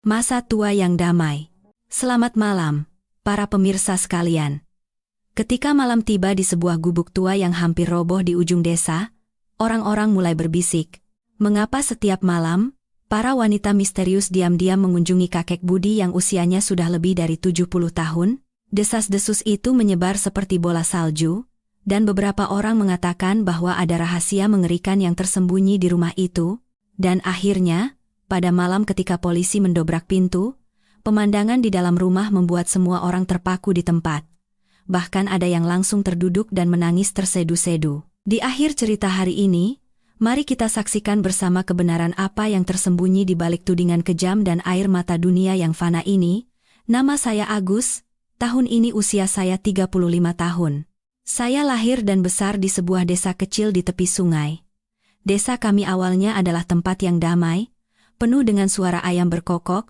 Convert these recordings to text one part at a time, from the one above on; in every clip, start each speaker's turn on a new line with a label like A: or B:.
A: Masa tua yang damai. Selamat malam, para pemirsa sekalian. Ketika malam tiba di sebuah gubuk tua yang hampir roboh di ujung desa, orang-orang mulai berbisik. Mengapa setiap malam, para wanita misterius diam-diam mengunjungi kakek Budi yang usianya sudah lebih dari 70 tahun? Desas-desus itu menyebar seperti bola salju, dan beberapa orang mengatakan bahwa ada rahasia mengerikan yang tersembunyi di rumah itu, dan akhirnya, pada malam ketika polisi mendobrak pintu, pemandangan di dalam rumah membuat semua orang terpaku di tempat. Bahkan ada yang langsung terduduk dan menangis tersedu-sedu. Di akhir cerita hari ini, mari kita saksikan bersama kebenaran apa yang tersembunyi di balik tudingan kejam dan air mata dunia yang fana ini. Nama saya Agus, tahun ini usia saya 35 tahun. Saya lahir dan besar di sebuah desa kecil di tepi sungai. Desa kami awalnya adalah tempat yang damai, penuh dengan suara ayam berkokok,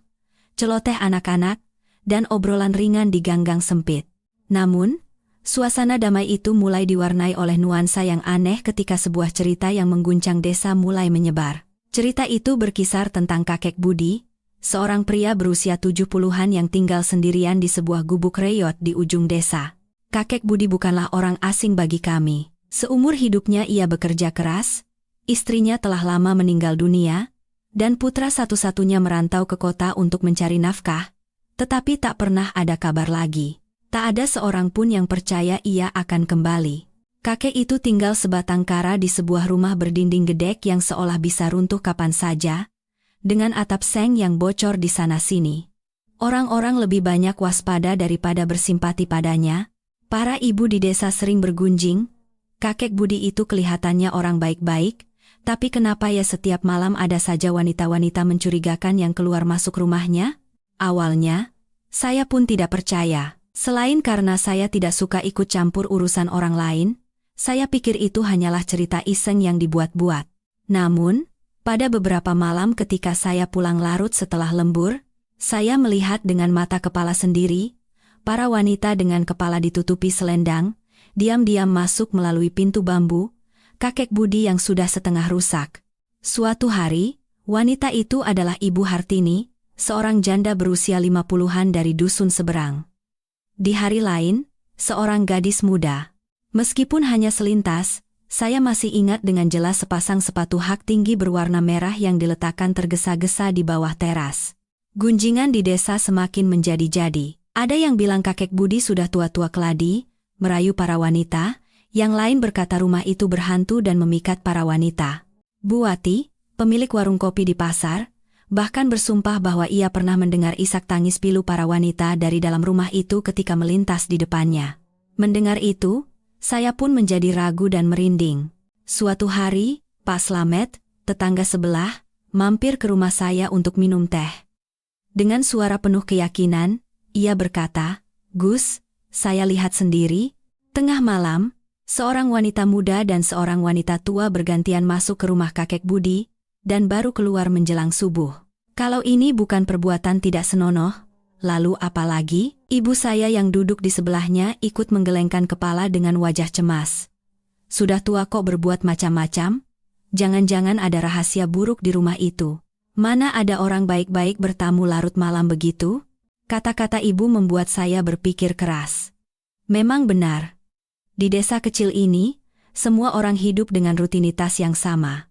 A: celoteh anak-anak, dan obrolan ringan di gang-gang sempit. Namun, suasana damai itu mulai diwarnai oleh nuansa yang aneh ketika sebuah cerita yang mengguncang desa mulai menyebar. Cerita itu berkisar tentang kakek Budi, seorang pria berusia 70-an yang tinggal sendirian di sebuah gubuk reyot di ujung desa. Kakek Budi bukanlah orang asing bagi kami. Seumur hidupnya ia bekerja keras, istrinya telah lama meninggal dunia, dan putra satu-satunya merantau ke kota untuk mencari nafkah, tetapi tak pernah ada kabar lagi. Tak ada seorang pun yang percaya ia akan kembali. Kakek itu tinggal sebatang kara di sebuah rumah berdinding gedek yang seolah bisa runtuh kapan saja, dengan atap seng yang bocor di sana-sini. Orang-orang lebih banyak waspada daripada bersimpati padanya. Para ibu di desa sering bergunjing, kakek Budi itu kelihatannya orang baik-baik, tapi kenapa ya setiap malam ada saja wanita-wanita mencurigakan yang keluar masuk rumahnya? Awalnya, saya pun tidak percaya. Selain karena saya tidak suka ikut campur urusan orang lain, saya pikir itu hanyalah cerita iseng yang dibuat-buat. Namun, pada beberapa malam ketika saya pulang larut setelah lembur, saya melihat dengan mata kepala sendiri, para wanita dengan kepala ditutupi selendang, diam-diam masuk melalui pintu bambu, kakek Budi yang sudah setengah rusak. Suatu hari, wanita itu adalah Ibu Hartini, seorang janda berusia 50-an dari dusun seberang. Di hari lain, seorang gadis muda. Meskipun hanya selintas, saya masih ingat dengan jelas sepasang sepatu hak tinggi berwarna merah yang diletakkan tergesa-gesa di bawah teras. Gunjingan di desa semakin menjadi-jadi. Ada yang bilang kakek Budi sudah tua-tua keladi, merayu para wanita, yang lain berkata rumah itu berhantu dan memikat para wanita. Bu Wati, pemilik warung kopi di pasar, bahkan bersumpah bahwa ia pernah mendengar isak tangis pilu para wanita dari dalam rumah itu ketika melintas di depannya. Mendengar itu, saya pun menjadi ragu dan merinding. Suatu hari, Pak Slamet, tetangga sebelah, mampir ke rumah saya untuk minum teh. Dengan suara penuh keyakinan, ia berkata, "Gus, saya lihat sendiri, tengah malam, seorang wanita muda dan seorang wanita tua bergantian masuk ke rumah kakek Budi, dan baru keluar menjelang subuh. Kalau ini bukan perbuatan tidak senonoh, lalu apa lagi?" Ibu saya yang duduk di sebelahnya ikut menggelengkan kepala dengan wajah cemas. "Sudah tua kok berbuat macam-macam? Jangan-jangan ada rahasia buruk di rumah itu. Mana ada orang baik-baik bertamu larut malam begitu?" Kata-kata ibu membuat saya berpikir keras. Memang benar. Di desa kecil ini, semua orang hidup dengan rutinitas yang sama.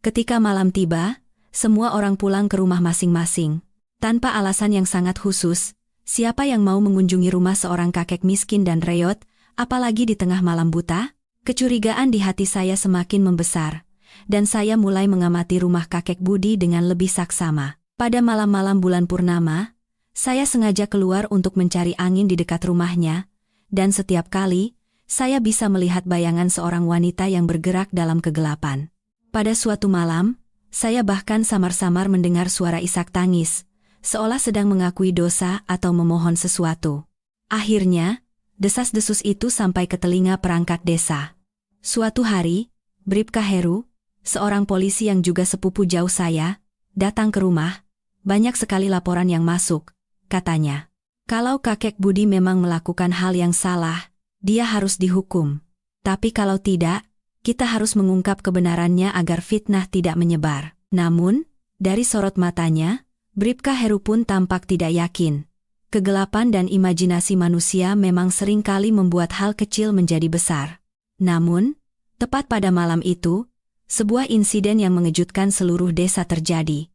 A: Ketika malam tiba, semua orang pulang ke rumah masing-masing. Tanpa alasan yang sangat khusus, siapa yang mau mengunjungi rumah seorang kakek miskin dan reyot, apalagi di tengah malam buta? Kecurigaan di hati saya semakin membesar, dan saya mulai mengamati rumah kakek Budi dengan lebih saksama. Pada malam-malam bulan purnama, saya sengaja keluar untuk mencari angin di dekat rumahnya, dan setiap kali, saya bisa melihat bayangan seorang wanita yang bergerak dalam kegelapan. Pada suatu malam, saya bahkan samar-samar mendengar suara isak tangis, seolah sedang mengakui dosa atau memohon sesuatu. Akhirnya, desas-desus itu sampai ke telinga perangkat desa. Suatu hari, Bribka Heru, seorang polisi yang juga sepupu jauh saya, datang ke rumah. Banyak sekali laporan yang masuk, katanya. Kalau kakek Budi memang melakukan hal yang salah, dia harus dihukum. Tapi kalau tidak, kita harus mengungkap kebenarannya agar fitnah tidak menyebar. Namun, dari sorot matanya, Bribka Heru pun tampak tidak yakin. Kegelapan dan imajinasi manusia memang seringkali membuat hal kecil menjadi besar. Namun, tepat pada malam itu, sebuah insiden yang mengejutkan seluruh desa terjadi.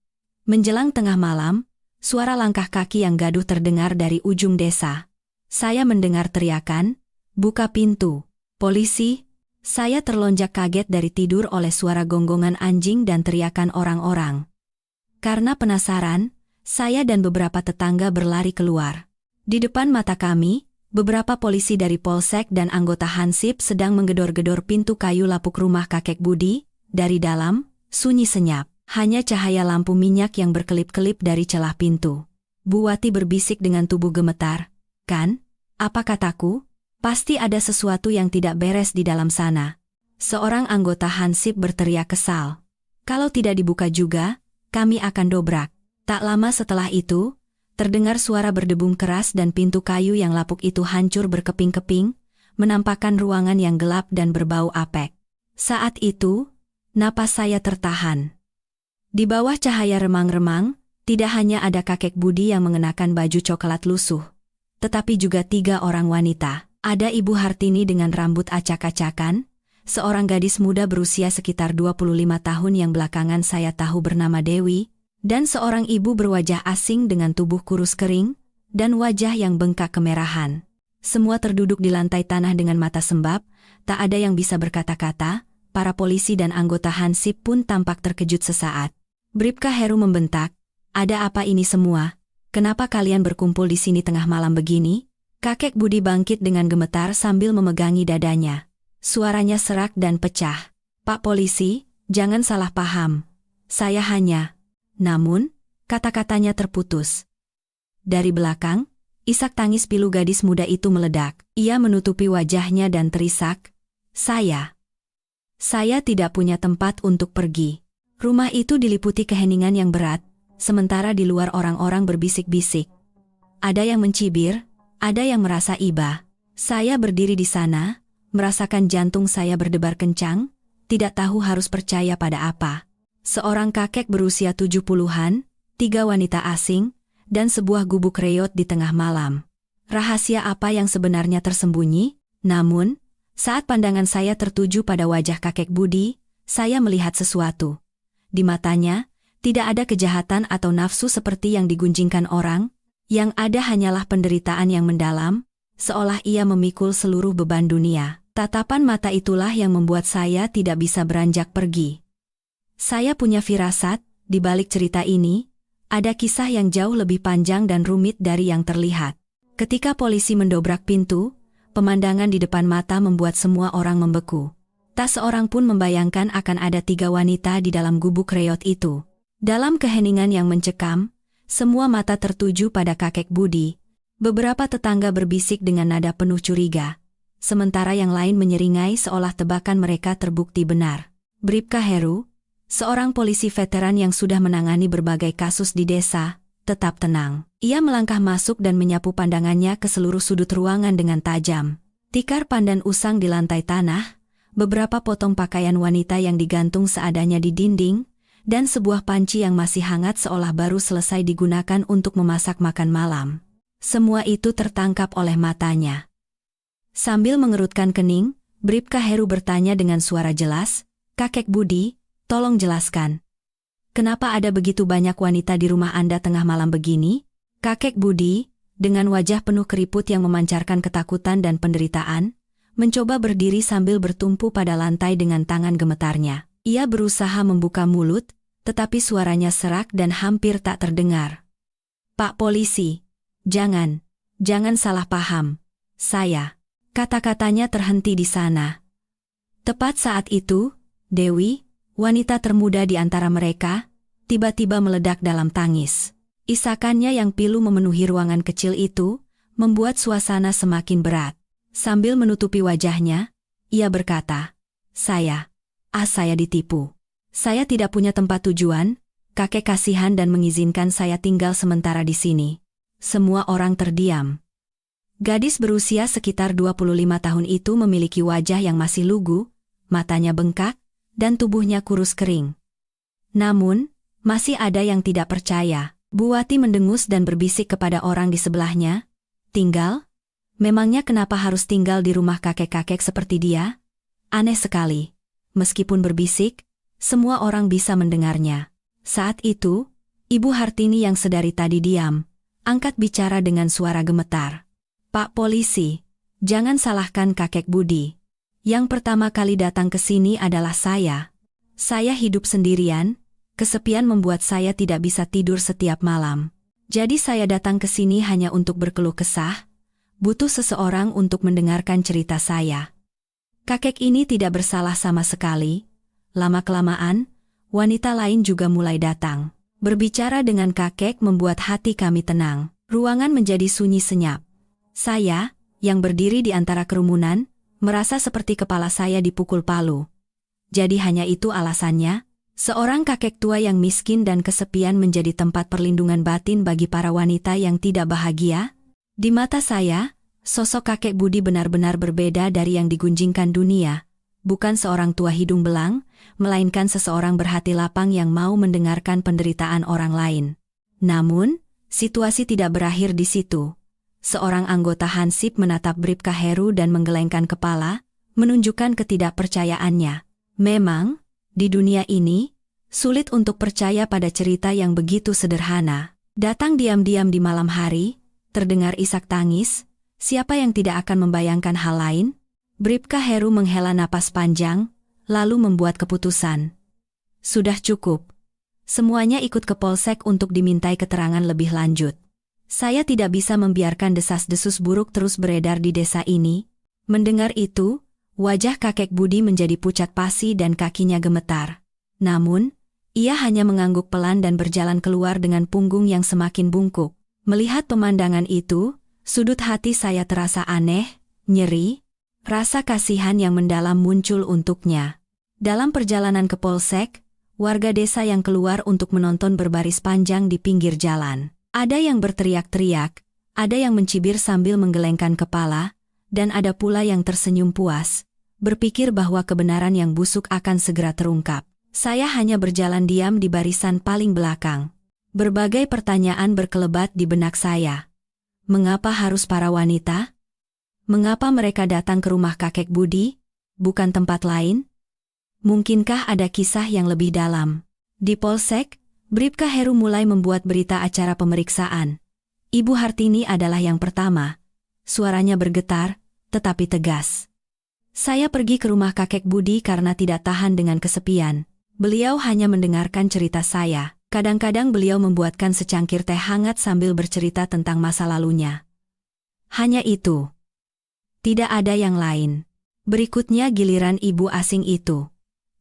A: Menjelang tengah malam, suara langkah kaki yang gaduh terdengar dari ujung desa. Saya mendengar teriakan, "Buka pintu, polisi!" Saya terlonjak kaget dari tidur oleh suara gonggongan anjing dan teriakan orang-orang. Karena penasaran, saya dan beberapa tetangga berlari keluar. Di depan mata kami, beberapa polisi dari Polsek dan anggota Hansip sedang menggedor-gedor pintu kayu lapuk rumah kakek Budi. Dari dalam, sunyi senyap, hanya cahaya lampu minyak yang berkelip-kelip dari celah pintu. Bu Wati berbisik dengan tubuh gemetar, "Kan, apa kataku? Pasti ada sesuatu yang tidak beres di dalam sana." Seorang anggota Hansip berteriak kesal, "Kalau tidak dibuka juga, kami akan dobrak." Tak lama setelah itu, terdengar suara berdebum keras dan pintu kayu yang lapuk itu hancur berkeping-keping, menampakkan ruangan yang gelap dan berbau apek. Saat itu, napas saya tertahan. Di bawah cahaya remang-remang, tidak hanya ada kakek Budi yang mengenakan baju coklat lusuh, tetapi juga 3 orang wanita. Ada Ibu Hartini dengan rambut acak-acakan, seorang gadis muda berusia sekitar 25 tahun yang belakangan saya tahu bernama Dewi, dan seorang ibu berwajah asing dengan tubuh kurus kering, dan wajah yang bengkak kemerahan. Semua terduduk di lantai tanah dengan mata sembab, tak ada yang bisa berkata-kata. Para polisi dan anggota Hansip pun tampak terkejut sesaat. Bribka Heru membentak, "Ada apa ini semua? Kenapa kalian berkumpul di sini tengah malam begini?" Kakek Budi bangkit dengan gemetar sambil memegangi dadanya. Suaranya serak dan pecah. "Pak polisi, jangan salah paham. Saya hanya..." Namun, kata-katanya terputus. Dari belakang, isak tangis pilu gadis muda itu meledak. Ia menutupi wajahnya dan terisak, Saya tidak punya tempat untuk pergi." Rumah itu diliputi keheningan yang berat, sementara di luar orang-orang berbisik-bisik. Ada yang mencibir, ada yang merasa iba. Saya berdiri di sana, merasakan jantung saya berdebar kencang, tidak tahu harus percaya pada apa. Seorang kakek berusia 70-an, 3 wanita asing, dan sebuah gubuk reot di tengah malam. Rahasia apa yang sebenarnya tersembunyi? Namun, saat pandangan saya tertuju pada wajah kakek Budi, saya melihat sesuatu. Di matanya, tidak ada kejahatan atau nafsu seperti yang digunjingkan orang, yang ada hanyalah penderitaan yang mendalam, seolah ia memikul seluruh beban dunia. Tatapan mata itulah yang membuat saya tidak bisa beranjak pergi. Saya punya firasat, di balik cerita ini, ada kisah yang jauh lebih panjang dan rumit dari yang terlihat. Ketika polisi mendobrak pintu, pemandangan di depan mata membuat semua orang membeku. Tak seorang pun membayangkan akan ada 3 wanita di dalam gubuk reot itu. Dalam keheningan yang mencekam, semua mata tertuju pada kakek Budi. Beberapa tetangga berbisik dengan nada penuh curiga, sementara yang lain menyeringai seolah tebakan mereka terbukti benar. Bribka Heru, seorang polisi veteran yang sudah menangani berbagai kasus di desa, tetap tenang. Ia melangkah masuk dan menyapu pandangannya ke seluruh sudut ruangan dengan tajam. Tikar pandan usang di lantai tanah, beberapa potong pakaian wanita yang digantung seadanya di dinding, dan sebuah panci yang masih hangat seolah baru selesai digunakan untuk memasak makan malam. Semua itu tertangkap oleh matanya. Sambil mengerutkan kening, Bribka Heru bertanya dengan suara jelas, "Kakek Budi, tolong jelaskan. Kenapa ada begitu banyak wanita di rumah Anda tengah malam begini?" Kakek Budi, dengan wajah penuh keriput yang memancarkan ketakutan dan penderitaan, mencoba berdiri sambil bertumpu pada lantai dengan tangan gemetarnya. Ia berusaha membuka mulut, tetapi suaranya serak dan hampir tak terdengar. "Pak polisi, jangan salah paham. Kata-katanya terhenti di sana. Tepat saat itu, Dewi, wanita termuda di antara mereka, tiba-tiba meledak dalam tangis. Isakannya yang pilu memenuhi ruangan kecil itu, membuat suasana semakin berat. Sambil menutupi wajahnya, ia berkata, Saya ditipu. Saya tidak punya tempat tujuan, kakek kasihan dan mengizinkan saya tinggal sementara di sini." Semua orang terdiam. Gadis berusia sekitar 25 tahun itu memiliki wajah yang masih lugu, matanya bengkak, dan tubuhnya kurus kering. Namun, masih ada yang tidak percaya. Bu Wati mendengus dan berbisik kepada orang di sebelahnya. Tinggal? Memangnya kenapa harus tinggal di rumah kakek-kakek seperti dia? Aneh sekali. Meskipun berbisik, semua orang bisa mendengarnya. Saat itu, Ibu Hartini yang sedari tadi diam, angkat bicara dengan suara gemetar. Pak Polisi, jangan salahkan kakek Budi. Yang pertama kali datang ke sini adalah saya. Saya hidup sendirian, kesepian membuat saya tidak bisa tidur setiap malam. Jadi saya datang ke sini hanya untuk berkeluh kesah, butuh seseorang untuk mendengarkan cerita saya. Kakek ini tidak bersalah sama sekali. Lama-kelamaan, wanita lain juga mulai datang. Berbicara dengan kakek membuat hati kami tenang. Ruangan menjadi sunyi senyap. Saya, yang berdiri di antara kerumunan, merasa seperti kepala saya dipukul palu. Jadi hanya itu alasannya, seorang kakek tua yang miskin dan kesepian menjadi tempat perlindungan batin bagi para wanita yang tidak bahagia? Di mata saya, sosok kakek Budi benar-benar berbeda dari yang digunjingkan dunia. Bukan seorang tua hidung belang, melainkan seseorang berhati lapang yang mau mendengarkan penderitaan orang lain. Namun, situasi tidak berakhir di situ. Seorang anggota Hansip menatap Bribka Heru dan menggelengkan kepala, menunjukkan ketidakpercayaannya. Memang, di dunia ini, sulit untuk percaya pada cerita yang begitu sederhana. Datang diam-diam di malam hari, terdengar isak tangis, siapa yang tidak akan membayangkan hal lain? Bribka Heru menghela napas panjang, lalu membuat keputusan. Sudah cukup. Semuanya ikut ke polsek untuk dimintai keterangan lebih lanjut. Saya tidak bisa membiarkan desas-desus buruk terus beredar di desa ini. Mendengar itu, wajah kakek Budi menjadi pucat pasi dan kakinya gemetar. Namun, ia hanya mengangguk pelan dan berjalan keluar dengan punggung yang semakin bungkuk. Melihat pemandangan itu, sudut hati saya terasa aneh, nyeri, rasa kasihan yang mendalam muncul untuknya. Dalam perjalanan ke polsek, warga desa yang keluar untuk menonton berbaris panjang di pinggir jalan. Ada yang berteriak-teriak, ada yang mencibir sambil menggelengkan kepala, dan ada pula yang tersenyum puas, berpikir bahwa kebenaran yang busuk akan segera terungkap. Saya hanya berjalan diam di barisan paling belakang. Berbagai pertanyaan berkelebat di benak saya. Mengapa harus para wanita? Mengapa mereka datang ke rumah kakek Budi, bukan tempat lain? Mungkinkah ada kisah yang lebih dalam? Di polsek, Bribka Heru mulai membuat berita acara pemeriksaan. Ibu Hartini adalah yang pertama. Suaranya bergetar, tetapi tegas. Saya pergi ke rumah kakek Budi karena tidak tahan dengan kesepian. Beliau hanya mendengarkan cerita saya. Kadang-kadang beliau membuatkan secangkir teh hangat sambil bercerita tentang masa lalunya. Hanya itu. Tidak ada yang lain. Berikutnya giliran ibu asing itu.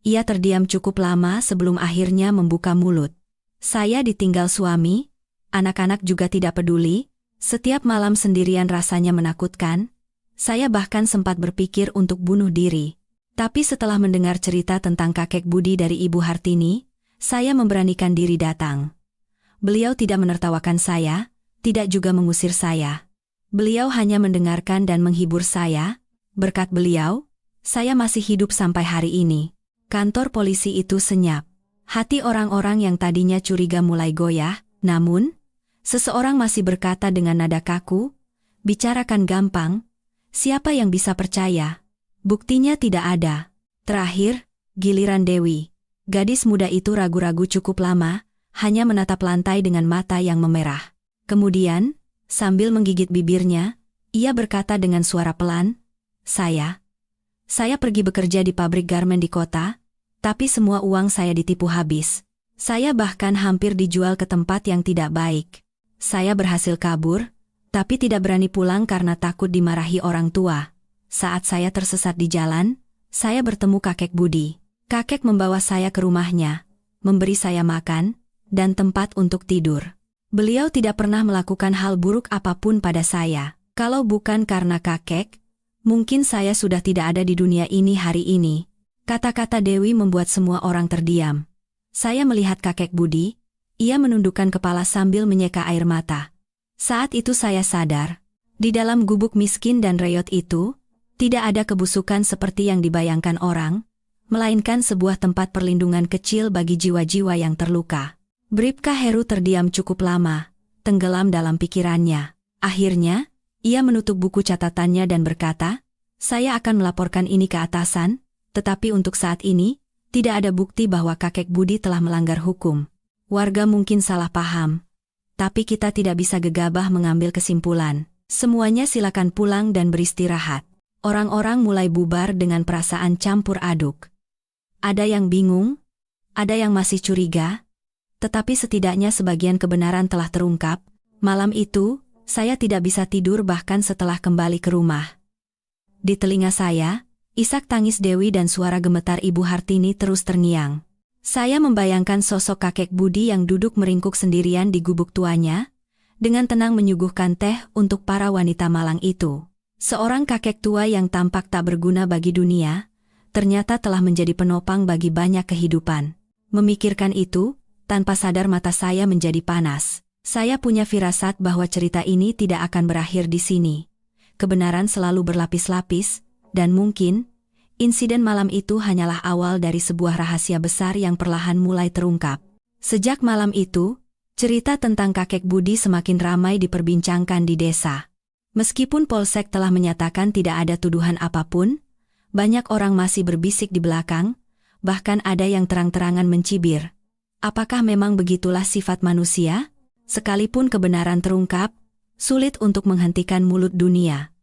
A: Ia terdiam cukup lama sebelum akhirnya membuka mulut. Saya ditinggal suami, anak-anak juga tidak peduli, setiap malam sendirian rasanya menakutkan. Saya bahkan sempat berpikir untuk bunuh diri. Tapi setelah mendengar cerita tentang kakek Budi dari Ibu Hartini, saya memberanikan diri datang. Beliau tidak menertawakan saya, tidak juga mengusir saya. Beliau hanya mendengarkan dan menghibur saya. Berkat beliau, saya masih hidup sampai hari ini. Kantor polisi itu senyap. Hati orang-orang yang tadinya curiga mulai goyah, namun, seseorang masih berkata dengan nada kaku, bicarakan gampang, siapa yang bisa percaya? Buktinya tidak ada. Terakhir, giliran Dewi. Gadis muda itu ragu-ragu cukup lama, hanya menatap lantai dengan mata yang memerah. Kemudian, sambil menggigit bibirnya, ia berkata dengan suara pelan, Saya pergi bekerja di pabrik garmen di kota, tapi semua uang saya ditipu habis. Saya bahkan hampir dijual ke tempat yang tidak baik. Saya berhasil kabur, tapi tidak berani pulang karena takut dimarahi orang tua. Saat saya tersesat di jalan, saya bertemu kakek Budi. Kakek membawa saya ke rumahnya, memberi saya makan, dan tempat untuk tidur. Beliau tidak pernah melakukan hal buruk apapun pada saya. Kalau bukan karena kakek, mungkin saya sudah tidak ada di dunia ini hari ini. Kata-kata Dewi membuat semua orang terdiam. Saya melihat kakek Budi, ia menundukkan kepala sambil menyeka air mata. Saat itu saya sadar, di dalam gubuk miskin dan reyot itu, tidak ada kebusukan seperti yang dibayangkan orang, melainkan sebuah tempat perlindungan kecil bagi jiwa-jiwa yang terluka. Bribka Heru terdiam cukup lama, tenggelam dalam pikirannya. Akhirnya, ia menutup buku catatannya dan berkata, "Saya akan melaporkan ini ke atasan, tetapi untuk saat ini, tidak ada bukti bahwa kakek Budi telah melanggar hukum. Warga mungkin salah paham, tapi kita tidak bisa gegabah mengambil kesimpulan. Semuanya silakan pulang dan beristirahat." Orang-orang mulai bubar dengan perasaan campur aduk. Ada yang bingung, ada yang masih curiga, tetapi setidaknya sebagian kebenaran telah terungkap. Malam itu, saya tidak bisa tidur bahkan setelah kembali ke rumah. Di telinga saya, isak tangis Dewi dan suara gemetar Ibu Hartini terus terngiang. Saya membayangkan sosok kakek Budi yang duduk meringkuk sendirian di gubuk tuanya, dengan tenang menyuguhkan teh untuk para wanita malang itu. Seorang kakek tua yang tampak tak berguna bagi dunia, ternyata telah menjadi penopang bagi banyak kehidupan. Memikirkan itu, tanpa sadar mata saya menjadi panas. Saya punya firasat bahwa cerita ini tidak akan berakhir di sini. Kebenaran selalu berlapis-lapis, dan mungkin, insiden malam itu hanyalah awal dari sebuah rahasia besar yang perlahan mulai terungkap. Sejak malam itu, cerita tentang kakek Budi semakin ramai diperbincangkan di desa. Meskipun Polsek telah menyatakan tidak ada tuduhan apapun, banyak orang masih berbisik di belakang, bahkan ada yang terang-terangan mencibir. Apakah memang begitulah sifat manusia? Sekalipun kebenaran terungkap, sulit untuk menghentikan mulut dunia.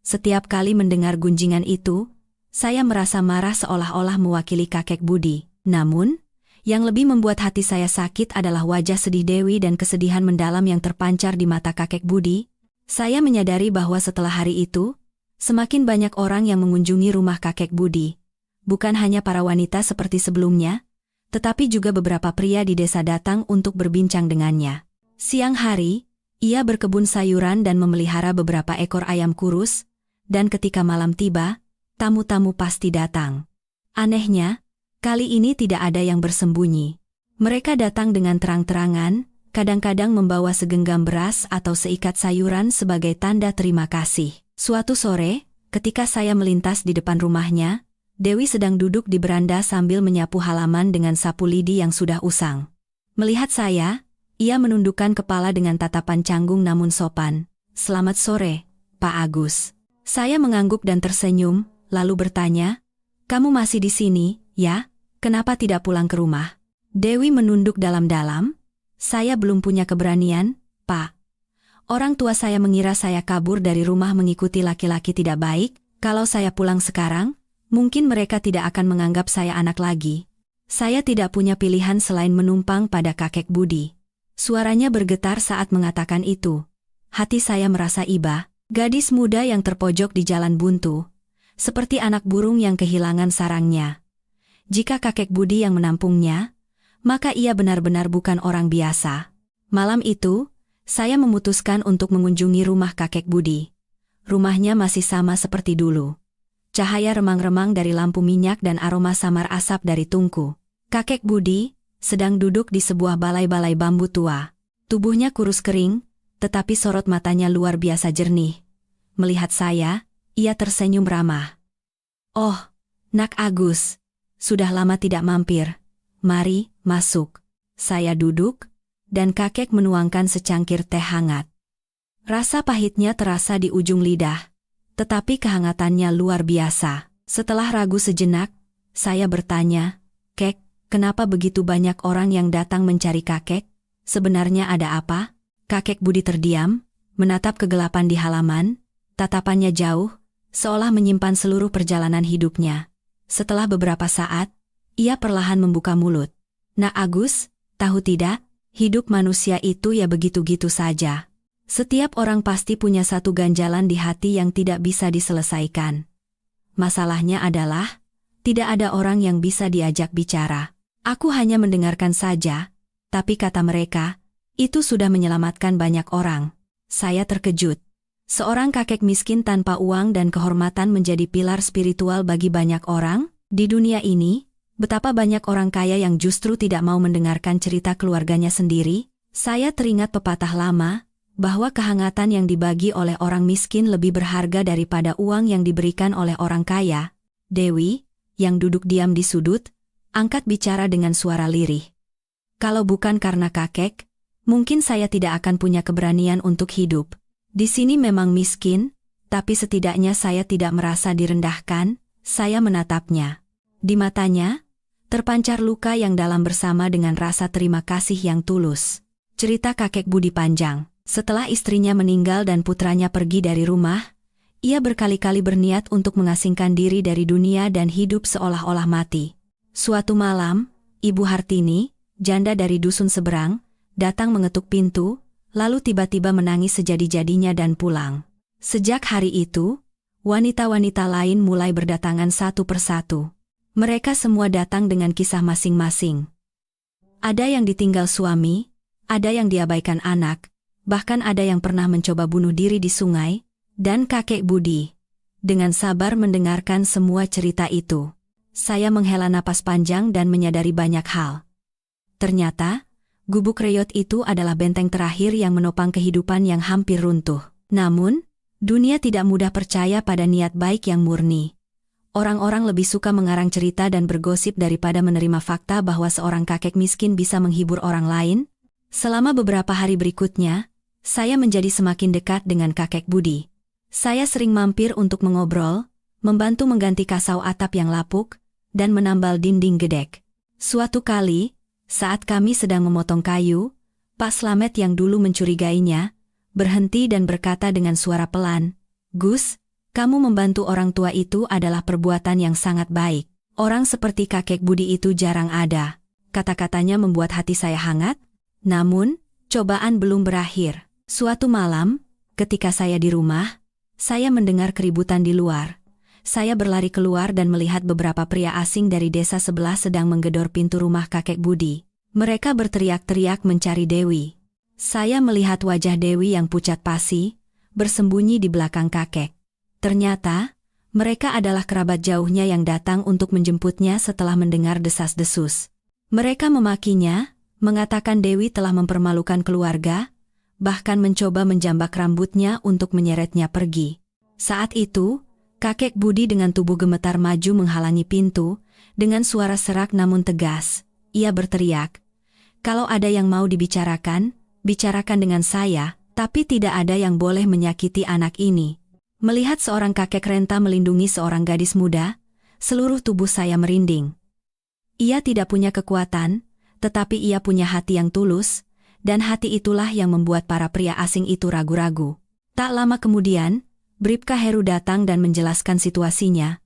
A: Setiap kali mendengar gunjingan itu, saya merasa marah seolah-olah mewakili kakek Budi. Namun, yang lebih membuat hati saya sakit adalah wajah sedih Dewi dan kesedihan mendalam yang terpancar di mata kakek Budi. Saya menyadari bahwa setelah hari itu, semakin banyak orang yang mengunjungi rumah kakek Budi. Bukan hanya para wanita seperti sebelumnya, tetapi juga beberapa pria di desa datang untuk berbincang dengannya. Siang hari, ia berkebun sayuran dan memelihara beberapa ekor ayam kurus, dan ketika malam tiba, tamu-tamu pasti datang. Anehnya, kali ini tidak ada yang bersembunyi. Mereka datang dengan terang-terangan, kadang-kadang membawa segenggam beras atau seikat sayuran sebagai tanda terima kasih. Suatu sore, ketika saya melintas di depan rumahnya, Dewi sedang duduk di beranda sambil menyapu halaman dengan sapu lidi yang sudah usang. Melihat saya, ia menundukkan kepala dengan tatapan canggung namun sopan. "Selamat sore, Pak Agus." Saya mengangguk dan tersenyum, lalu bertanya, "Kamu masih di sini, ya? Kenapa tidak pulang ke rumah?" Dewi menunduk dalam-dalam. "Saya belum punya keberanian, Pak. Orang tua saya mengira saya kabur dari rumah mengikuti laki-laki tidak baik. Kalau saya pulang sekarang, mungkin mereka tidak akan menganggap saya anak lagi. Saya tidak punya pilihan selain menumpang pada kakek Budi." Suaranya bergetar saat mengatakan itu. Hati saya merasa iba, gadis muda yang terpojok di jalan buntu, seperti anak burung yang kehilangan sarangnya. Jika kakek Budi yang menampungnya, maka ia benar-benar bukan orang biasa. Malam itu, saya memutuskan untuk mengunjungi rumah kakek Budi. Rumahnya masih sama seperti dulu. Cahaya remang-remang dari lampu minyak dan aroma samar asap dari tungku. Kakek Budi sedang duduk di sebuah balai-balai bambu tua. Tubuhnya kurus kering, tetapi sorot matanya luar biasa jernih. Melihat saya, ia tersenyum ramah. "Oh, Nak Agus, sudah lama tidak mampir. Mari, masuk." Saya duduk, dan kakek menuangkan secangkir teh hangat. Rasa pahitnya terasa di ujung lidah, tetapi kehangatannya luar biasa. Setelah ragu sejenak, saya bertanya, "Kek, kenapa begitu banyak orang yang datang mencari kakek? Sebenarnya ada apa?" Kakek Budi terdiam, menatap kegelapan di halaman, tatapannya jauh, seolah menyimpan seluruh perjalanan hidupnya. Setelah beberapa saat, ia perlahan membuka mulut. "Nak Agus, tahu tidak, hidup manusia itu ya begitu-gitu saja. Setiap orang pasti punya satu ganjalan di hati yang tidak bisa diselesaikan. Masalahnya adalah, tidak ada orang yang bisa diajak bicara. Aku hanya mendengarkan saja, tapi kata mereka, itu sudah menyelamatkan banyak orang." Saya terkejut. Seorang kakek miskin tanpa uang dan kehormatan menjadi pilar spiritual bagi banyak orang? Di dunia ini, betapa banyak orang kaya yang justru tidak mau mendengarkan cerita keluarganya sendiri. Saya teringat pepatah lama, bahwa kehangatan yang dibagi oleh orang miskin lebih berharga daripada uang yang diberikan oleh orang kaya. Dewi, yang duduk diam di sudut, angkat bicara dengan suara lirih. Kalau bukan karena kakek, mungkin saya tidak akan punya keberanian untuk hidup. Di sini memang miskin, tapi setidaknya saya tidak merasa direndahkan. Saya menatapnya. Di matanya, terpancar luka yang dalam bersama dengan rasa terima kasih yang tulus. Cerita kakek Budi panjang. Setelah istrinya meninggal dan putranya pergi dari rumah, ia berkali-kali berniat untuk mengasingkan diri dari dunia dan hidup seolah-olah mati. Suatu malam, Ibu Hartini, janda dari dusun seberang, datang mengetuk pintu, lalu tiba-tiba menangis sejadi-jadinya dan pulang. Sejak hari itu, wanita-wanita lain mulai berdatangan satu persatu. Mereka semua datang dengan kisah masing-masing. Ada yang ditinggal suami, ada yang diabaikan anak, bahkan ada yang pernah mencoba bunuh diri di sungai, dan kakek Budi. Dengan sabar mendengarkan semua cerita itu, saya menghela napas panjang dan menyadari banyak hal. Ternyata, Gubuk Reyot itu adalah benteng terakhir yang menopang kehidupan yang hampir runtuh. Namun, dunia tidak mudah percaya pada niat baik yang murni. Orang-orang lebih suka mengarang cerita dan bergosip daripada menerima fakta bahwa seorang kakek miskin bisa menghibur orang lain. Selama beberapa hari berikutnya, saya menjadi semakin dekat dengan kakek Budi. Saya sering mampir untuk mengobrol, membantu mengganti kasau atap yang lapuk, dan menambal dinding gedek. Suatu kali, saat kami sedang memotong kayu, Pak Slamet yang dulu mencurigainya, berhenti dan berkata dengan suara pelan, "Gus, kamu membantu orang tua itu adalah perbuatan yang sangat baik. Orang seperti kakek Budi itu jarang ada." Kata-katanya membuat hati saya hangat, namun, cobaan belum berakhir. Suatu malam, ketika saya di rumah, saya mendengar keributan di luar. Saya berlari keluar dan melihat beberapa pria asing dari desa sebelah sedang menggedor pintu rumah kakek Budi. Mereka berteriak-teriak mencari Dewi. Saya melihat wajah Dewi yang pucat pasi, bersembunyi di belakang kakek. Ternyata, mereka adalah kerabat jauhnya yang datang untuk menjemputnya setelah mendengar desas-desus. Mereka memakinya, mengatakan Dewi telah mempermalukan keluarga, bahkan mencoba menjambak rambutnya untuk menyeretnya pergi. Saat itu, kakek Budi dengan tubuh gemetar maju menghalangi pintu, dengan suara serak namun tegas. Ia berteriak, "Kalau ada yang mau dibicarakan, bicarakan dengan saya, tapi tidak ada yang boleh menyakiti anak ini." Melihat seorang kakek renta melindungi seorang gadis muda, seluruh tubuh saya merinding. Ia tidak punya kekuatan, tetapi ia punya hati yang tulus, dan hati itulah yang membuat para pria asing itu ragu-ragu. Tak lama kemudian, Bribka Heru datang dan menjelaskan situasinya,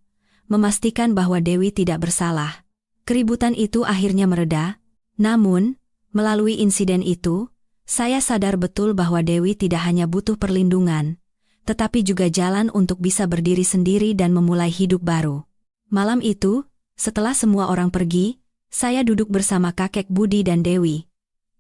A: memastikan bahwa Dewi tidak bersalah. Keributan itu akhirnya mereda, namun, melalui insiden itu, saya sadar betul bahwa Dewi tidak hanya butuh perlindungan, tetapi juga jalan untuk bisa berdiri sendiri dan memulai hidup baru. Malam itu, setelah semua orang pergi, saya duduk bersama kakek Budi dan Dewi.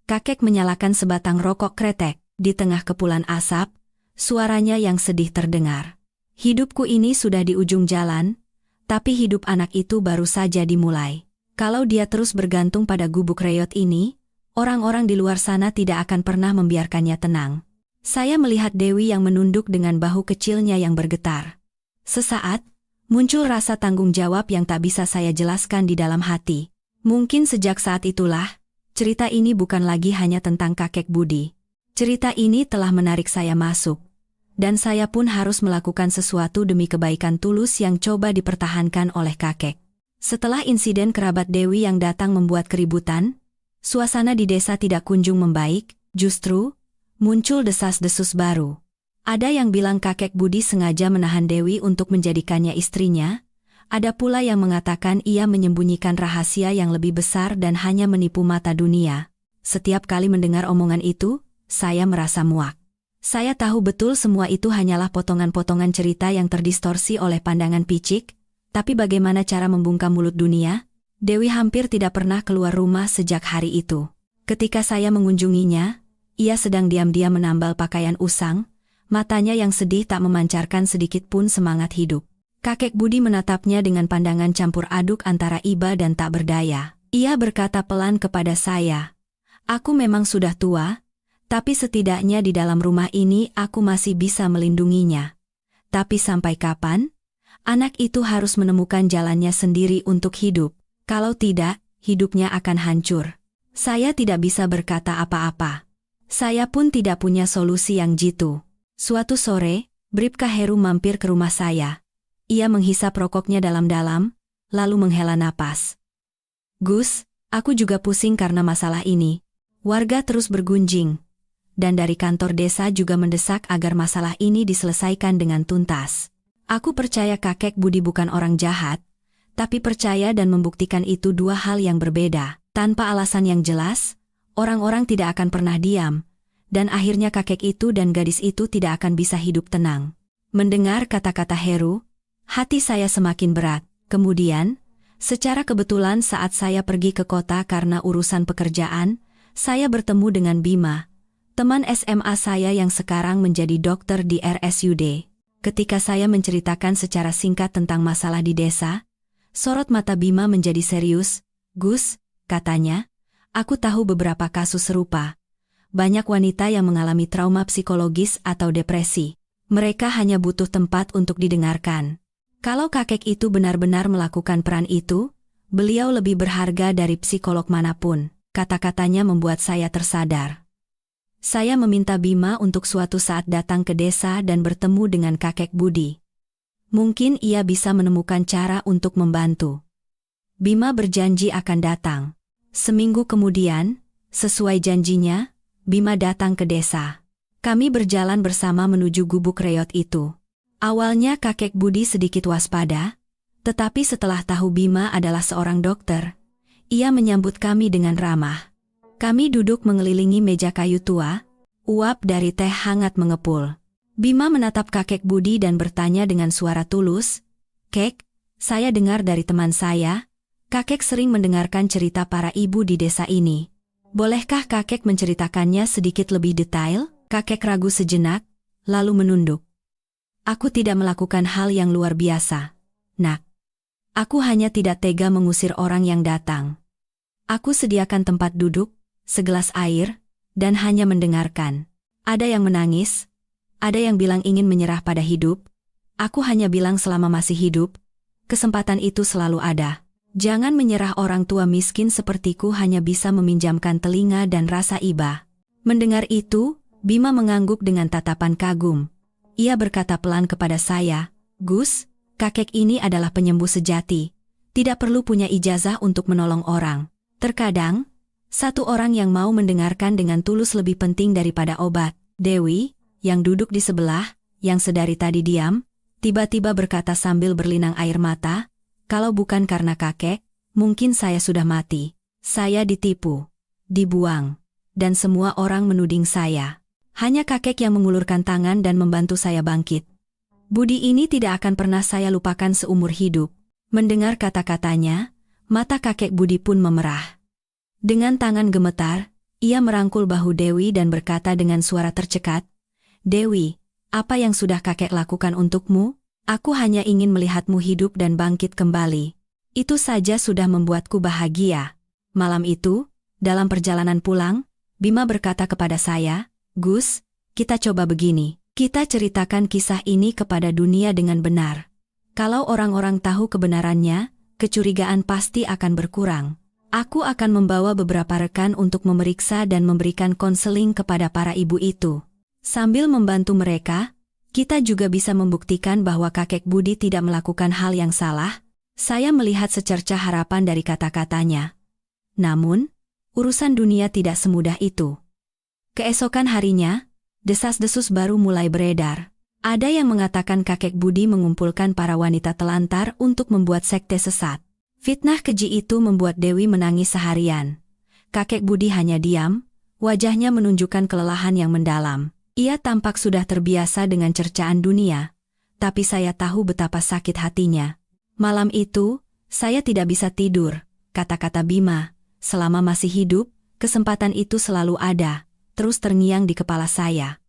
A: Kakek menyalakan sebatang rokok kretek. Di tengah kepulan asap, suaranya yang sedih terdengar. "Hidupku ini sudah di ujung jalan, tapi hidup anak itu baru saja dimulai. Kalau dia terus bergantung pada Gubuk Reyot ini, orang-orang di luar sana tidak akan pernah membiarkannya tenang." Saya melihat Dewi yang menunduk dengan bahu kecilnya yang bergetar. Sesaat, muncul rasa tanggung jawab yang tak bisa saya jelaskan di dalam hati. Mungkin sejak saat itulah, cerita ini bukan lagi hanya tentang kakek Budi. Cerita ini telah menarik saya masuk, dan saya pun harus melakukan sesuatu demi kebaikan tulus yang coba dipertahankan oleh kakek. Setelah insiden kerabat Dewi yang datang membuat keributan, suasana di desa tidak kunjung membaik, justru muncul desas-desus baru. Ada yang bilang kakek Budi sengaja menahan Dewi untuk menjadikannya istrinya, ada pula yang mengatakan ia menyembunyikan rahasia yang lebih besar dan hanya menipu mata dunia. Setiap kali mendengar omongan itu, saya merasa muak. Saya tahu betul semua itu hanyalah potongan-potongan cerita yang terdistorsi oleh pandangan picik, tapi bagaimana cara membungkam mulut dunia? Dewi hampir tidak pernah keluar rumah sejak hari itu. Ketika saya mengunjunginya, ia sedang diam-diam menambal pakaian usang, matanya yang sedih tak memancarkan sedikit pun semangat hidup. Kakek Budi menatapnya dengan pandangan campur aduk antara iba dan tak berdaya. Ia berkata pelan kepada saya, "Aku memang sudah tua, tapi setidaknya di dalam rumah ini aku masih bisa melindunginya. Tapi sampai kapan? Anak itu harus menemukan jalannya sendiri untuk hidup. Kalau tidak, hidupnya akan hancur." Saya tidak bisa berkata apa-apa. Saya pun tidak punya solusi yang jitu. Suatu sore, Bribka Heru mampir ke rumah saya. Ia menghisap rokoknya dalam-dalam, lalu menghela napas. Gus, aku juga pusing karena masalah ini. Warga terus bergunjing. Dan dari kantor desa juga mendesak agar masalah ini diselesaikan dengan tuntas. Aku percaya kakek Budi bukan orang jahat, tapi percaya dan membuktikan itu dua hal yang berbeda. Tanpa alasan yang jelas, orang-orang tidak akan pernah diam, dan akhirnya kakek itu dan gadis itu tidak akan bisa hidup tenang. Mendengar kata-kata Heru, hati saya semakin berat. Kemudian, secara kebetulan saat saya pergi ke kota karena urusan pekerjaan, saya bertemu dengan Bima, teman SMA saya yang sekarang menjadi dokter di RSUD. Ketika saya menceritakan secara singkat tentang masalah di desa, sorot mata Bima menjadi serius. Gus, katanya, aku tahu beberapa kasus serupa. Banyak wanita yang mengalami trauma psikologis atau depresi. Mereka hanya butuh tempat untuk didengarkan. Kalau kakek itu benar-benar melakukan peran itu, beliau lebih berharga dari psikolog manapun. Kata-katanya membuat saya tersadar. Saya meminta Bima untuk suatu saat datang ke desa dan bertemu dengan kakek Budi. Mungkin ia bisa menemukan cara untuk membantu. Bima berjanji akan datang. Seminggu kemudian, sesuai janjinya, Bima datang ke desa. Kami berjalan bersama menuju gubuk reot itu. Awalnya kakek Budi sedikit waspada, tetapi setelah tahu Bima adalah seorang dokter, ia menyambut kami dengan ramah. Kami duduk mengelilingi meja kayu tua, uap dari teh hangat mengepul. Bima menatap kakek Budi dan bertanya dengan suara tulus, "Kek, saya dengar dari teman saya, kakek sering mendengarkan cerita para ibu di desa ini. Bolehkah kakek menceritakannya sedikit lebih detail?" Kakek ragu sejenak, lalu menunduk. "Aku tidak melakukan hal yang luar biasa, Nak. Aku hanya tidak tega mengusir orang yang datang. Aku sediakan tempat duduk, segelas air, dan hanya mendengarkan. Ada yang menangis, ada yang bilang ingin menyerah pada hidup. Aku hanya bilang selama masih hidup, kesempatan itu selalu ada. Jangan menyerah." Orang tua miskin sepertiku hanya bisa meminjamkan telinga dan rasa iba. Mendengar itu, Bima mengangguk dengan tatapan kagum. Ia berkata pelan kepada saya, "Gus, kakek ini adalah penyembuh sejati. Tidak perlu punya ijazah untuk menolong orang. Terkadang, satu orang yang mau mendengarkan dengan tulus lebih penting daripada obat." Dewi, yang duduk di sebelah, yang sedari tadi diam, tiba-tiba berkata sambil berlinang air mata, "Kalau bukan karena kakek, mungkin saya sudah mati. Saya ditipu, dibuang, dan semua orang menuding saya. Hanya kakek yang mengulurkan tangan dan membantu saya bangkit. Budi ini tidak akan pernah saya lupakan seumur hidup." Mendengar kata-katanya, mata kakek Budi pun memerah. Dengan tangan gemetar, ia merangkul bahu Dewi dan berkata dengan suara tercekat, "Dewi, apa yang sudah kakek lakukan untukmu? Aku hanya ingin melihatmu hidup dan bangkit kembali. Itu saja sudah membuatku bahagia." Malam itu, dalam perjalanan pulang, Bima berkata kepada saya, "Gus, kita coba begini. Kita ceritakan kisah ini kepada dunia dengan benar. Kalau orang-orang tahu kebenarannya, kecurigaan pasti akan berkurang. Aku akan membawa beberapa rekan untuk memeriksa dan memberikan konseling kepada para ibu itu. Sambil membantu mereka, kita juga bisa membuktikan bahwa kakek Budi tidak melakukan hal yang salah." Saya melihat secercah harapan dari kata-katanya. Namun, urusan dunia tidak semudah itu. Keesokan harinya, desas-desus baru mulai beredar. Ada yang mengatakan kakek Budi mengumpulkan para wanita telantar untuk membuat sekte sesat. Fitnah keji itu membuat Dewi menangis seharian. Kakek Budi hanya diam, wajahnya menunjukkan kelelahan yang mendalam. Ia tampak sudah terbiasa dengan cercaan dunia, tapi saya tahu betapa sakit hatinya. Malam itu, saya tidak bisa tidur, kata-kata Bima. Selama masih hidup, kesempatan itu selalu ada, terus terngiang di kepala saya.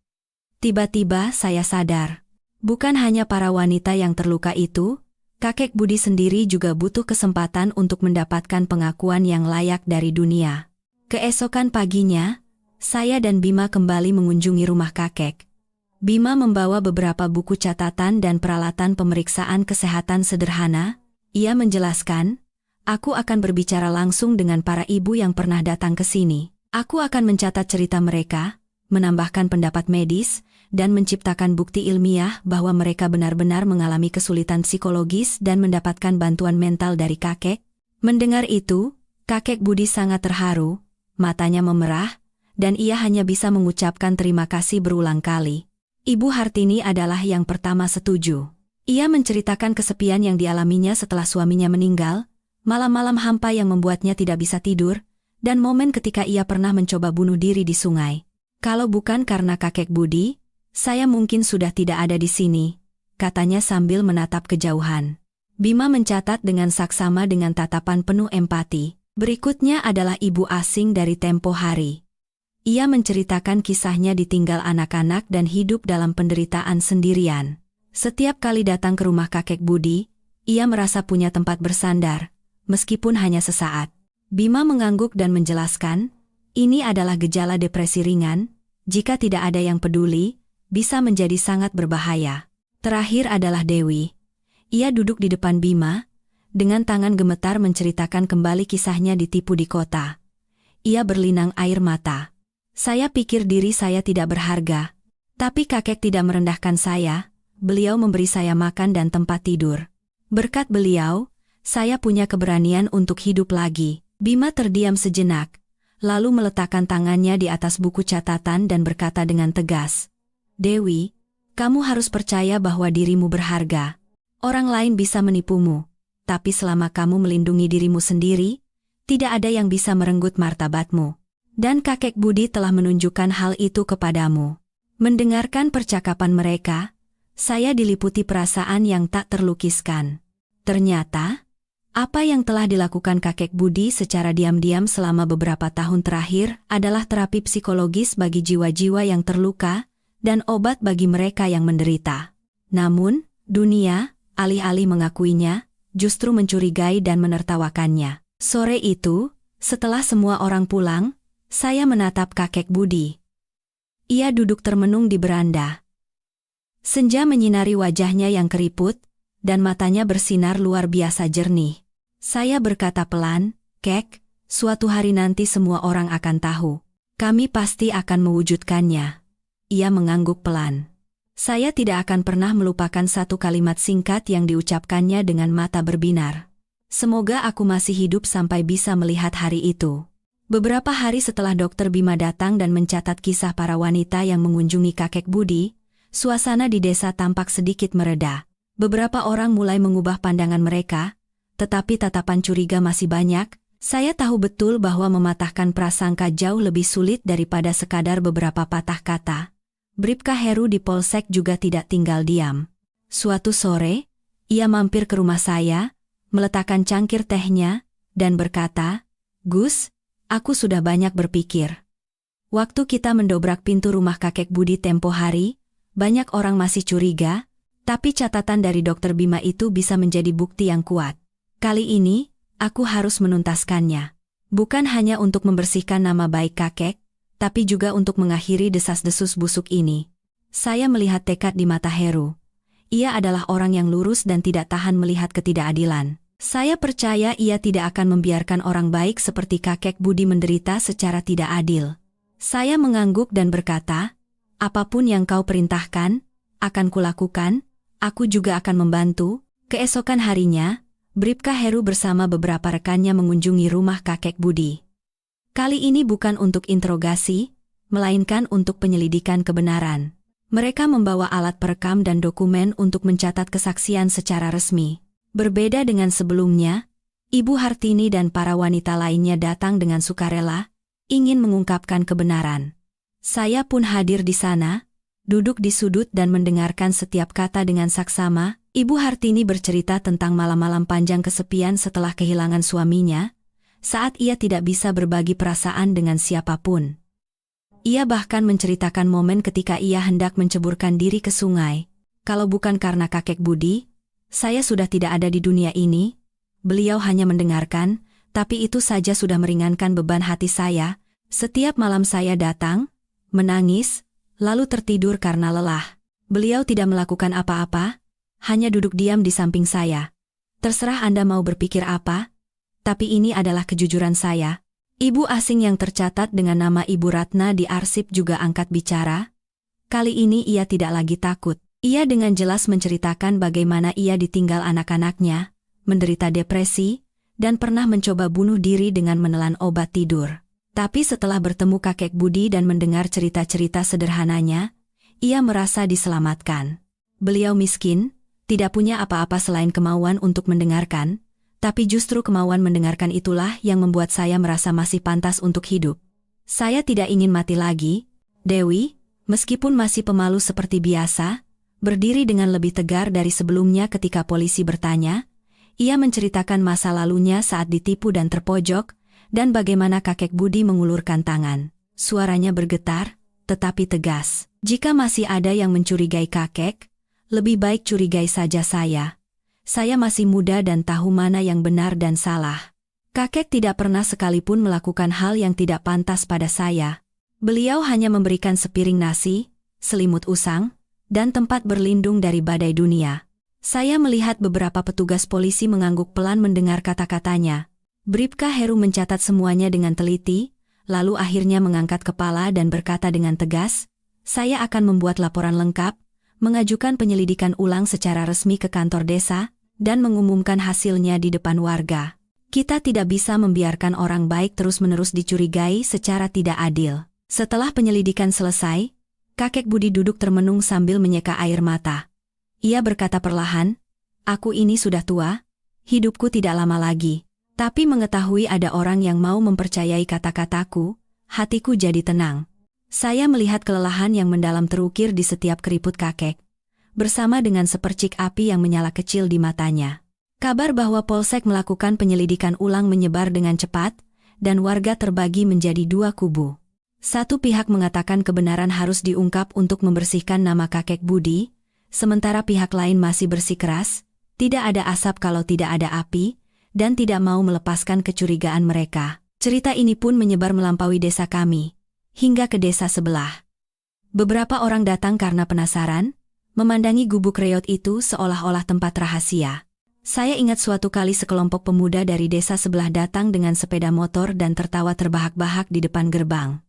A: Tiba-tiba saya sadar, bukan hanya para wanita yang terluka itu, kakek Budi sendiri juga butuh kesempatan untuk mendapatkan pengakuan yang layak dari dunia. Keesokan paginya, saya dan Bima kembali mengunjungi rumah kakek. Bima membawa beberapa buku catatan dan peralatan pemeriksaan kesehatan sederhana. Ia menjelaskan, Aku akan berbicara langsung dengan para ibu yang pernah datang ke sini. Aku akan mencatat cerita mereka, menambahkan pendapat medis, dan menciptakan bukti ilmiah bahwa mereka benar-benar mengalami kesulitan psikologis dan mendapatkan bantuan mental dari kakek. Mendengar itu, kakek Budi sangat terharu, matanya memerah, dan ia hanya bisa mengucapkan terima kasih berulang kali. Ibu Hartini adalah yang pertama setuju. Ia menceritakan kesepian yang dialaminya setelah suaminya meninggal, malam-malam hampa yang membuatnya tidak bisa tidur, dan momen ketika ia pernah mencoba bunuh diri di sungai. Kalau bukan karena kakek Budi, saya mungkin sudah tidak ada di sini, katanya sambil menatap kejauhan. Bima mencatat dengan saksama dengan tatapan penuh empati. Berikutnya adalah ibu asing dari tempo hari. Ia menceritakan kisahnya ditinggal anak-anak dan hidup dalam penderitaan sendirian. Setiap kali datang ke rumah kakek Budi, ia merasa punya tempat bersandar, meskipun hanya sesaat. Bima mengangguk dan menjelaskan, ini adalah gejala depresi ringan, jika tidak ada yang peduli, bisa menjadi sangat berbahaya. Terakhir adalah Dewi. Ia duduk di depan Bima, dengan tangan gemetar menceritakan kembali kisahnya ditipu di kota. Ia berlinang air mata. Saya pikir diri saya tidak berharga, tapi kakek tidak merendahkan saya, beliau memberi saya makan dan tempat tidur. Berkat beliau, saya punya keberanian untuk hidup lagi. Bima terdiam sejenak, lalu meletakkan tangannya di atas buku catatan dan berkata dengan tegas, Dewi, kamu harus percaya bahwa dirimu berharga. Orang lain bisa menipumu, tapi selama kamu melindungi dirimu sendiri, tidak ada yang bisa merenggut martabatmu. Dan kakek Budi telah menunjukkan hal itu kepadamu. Mendengarkan percakapan mereka, saya diliputi perasaan yang tak terlukiskan. Ternyata, apa yang telah dilakukan kakek Budi secara diam-diam selama beberapa tahun terakhir adalah terapi psikologis bagi jiwa-jiwa yang terluka dan obat bagi mereka yang menderita. Namun, dunia, alih-alih mengakuinya, justru mencurigai dan menertawakannya. Sore itu, setelah semua orang pulang, saya menatap kakek Budi. Ia duduk termenung di beranda. Senja menyinari wajahnya yang keriput, dan matanya bersinar luar biasa jernih. Saya berkata pelan, Kek, suatu hari nanti semua orang akan tahu. Kami pasti akan mewujudkannya. Ia mengangguk pelan. Saya tidak akan pernah melupakan satu kalimat singkat yang diucapkannya dengan mata berbinar. Semoga aku masih hidup sampai bisa melihat hari itu. Beberapa hari setelah Dr. Bima datang dan mencatat kisah para wanita yang mengunjungi kakek Budi, suasana di desa tampak sedikit mereda. Beberapa orang mulai mengubah pandangan mereka, tetapi tatapan curiga masih banyak. Saya tahu betul bahwa mematahkan prasangka jauh lebih sulit daripada sekadar beberapa patah kata. Bribka Heru di Polsek juga tidak tinggal diam. Suatu sore, ia mampir ke rumah saya, meletakkan cangkir tehnya, dan berkata, Gus, aku sudah banyak berpikir. Waktu kita mendobrak pintu rumah kakek Budi tempo hari, banyak orang masih curiga, tapi catatan dari Dr. Bima itu bisa menjadi bukti yang kuat. Kali ini, aku harus menuntaskannya. Bukan hanya untuk membersihkan nama baik kakek, tapi juga untuk mengakhiri desas-desus busuk ini. Saya melihat tekad di mata Heru. Ia adalah orang yang lurus dan tidak tahan melihat ketidakadilan. Saya percaya ia tidak akan membiarkan orang baik seperti kakek Budi menderita secara tidak adil. Saya mengangguk dan berkata, apapun yang kau perintahkan, akan kulakukan, aku juga akan membantu. Keesokan harinya, Bribka Heru bersama beberapa rekannya mengunjungi rumah kakek Budi. Kali ini bukan untuk interogasi, melainkan untuk penyelidikan kebenaran. Mereka membawa alat perekam dan dokumen untuk mencatat kesaksian secara resmi. Berbeda dengan sebelumnya, Ibu Hartini dan para wanita lainnya datang dengan sukarela, ingin mengungkapkan kebenaran. Saya pun hadir di sana, duduk di sudut dan mendengarkan setiap kata dengan saksama. Ibu Hartini bercerita tentang malam-malam panjang kesepian setelah kehilangan suaminya, saat ia tidak bisa berbagi perasaan dengan siapapun. Ia bahkan menceritakan momen ketika ia hendak menceburkan diri ke sungai. Kalau bukan karena kakek Budi, saya sudah tidak ada di dunia ini. Beliau hanya mendengarkan, tapi itu saja sudah meringankan beban hati saya. Setiap malam saya datang, menangis, lalu tertidur karena lelah. Beliau tidak melakukan apa-apa, hanya duduk diam di samping saya. Terserah Anda mau berpikir apa, Tapi ini adalah kejujuran saya. Ibu asing yang tercatat dengan nama Ibu Ratna di arsip juga angkat bicara. Kali ini ia tidak lagi takut. Ia dengan jelas menceritakan bagaimana ia ditinggal anak-anaknya, menderita depresi, dan pernah mencoba bunuh diri dengan menelan obat tidur. Tapi setelah bertemu kakek Budi dan mendengar cerita-cerita sederhananya, ia merasa diselamatkan. Beliau miskin, tidak punya apa-apa selain kemauan untuk mendengarkan, tapi justru kemauan mendengarkan itulah yang membuat saya merasa masih pantas untuk hidup. Saya tidak ingin mati lagi, Dewi. Meskipun masih pemalu seperti biasa, berdiri dengan lebih tegar dari sebelumnya ketika polisi bertanya, ia menceritakan masa lalunya saat ditipu dan terpojok, dan bagaimana kakek Budi mengulurkan tangan. Suaranya bergetar, tetapi tegas. Jika masih ada yang mencurigai kakek, lebih baik curigai saja saya. Saya masih muda dan tahu mana yang benar dan salah. Kakek tidak pernah sekalipun melakukan hal yang tidak pantas pada saya. Beliau hanya memberikan sepiring nasi, selimut usang, dan tempat berlindung dari badai dunia. Saya melihat beberapa petugas polisi mengangguk pelan mendengar kata-katanya. Bribka Heru mencatat semuanya dengan teliti, lalu akhirnya mengangkat kepala dan berkata dengan tegas, "Saya akan membuat laporan lengkap, mengajukan penyelidikan ulang secara resmi ke kantor desa, dan mengumumkan hasilnya di depan warga. Kita tidak bisa membiarkan orang baik terus-menerus dicurigai secara tidak adil." Setelah penyelidikan selesai, kakek Budi duduk termenung sambil menyeka air mata. Ia berkata perlahan, "Aku ini sudah tua, hidupku tidak lama lagi. Tapi mengetahui ada orang yang mau mempercayai kata-kataku, hatiku jadi tenang." Saya melihat kelelahan yang mendalam terukir di setiap keriput kakek, bersama dengan sepercik api yang menyala kecil di matanya. Kabar bahwa Polsek melakukan penyelidikan ulang menyebar dengan cepat, dan warga terbagi menjadi dua kubu. Satu pihak mengatakan kebenaran harus diungkap untuk membersihkan nama kakek Budi, sementara pihak lain masih bersikeras, tidak ada asap kalau tidak ada api, dan tidak mau melepaskan kecurigaan mereka. Cerita ini pun menyebar melampaui desa kami, hingga ke desa sebelah. Beberapa orang datang karena penasaran, memandangi gubuk reot itu seolah-olah tempat rahasia. Saya ingat suatu kali sekelompok pemuda dari desa sebelah datang dengan sepeda motor dan tertawa terbahak-bahak di depan gerbang.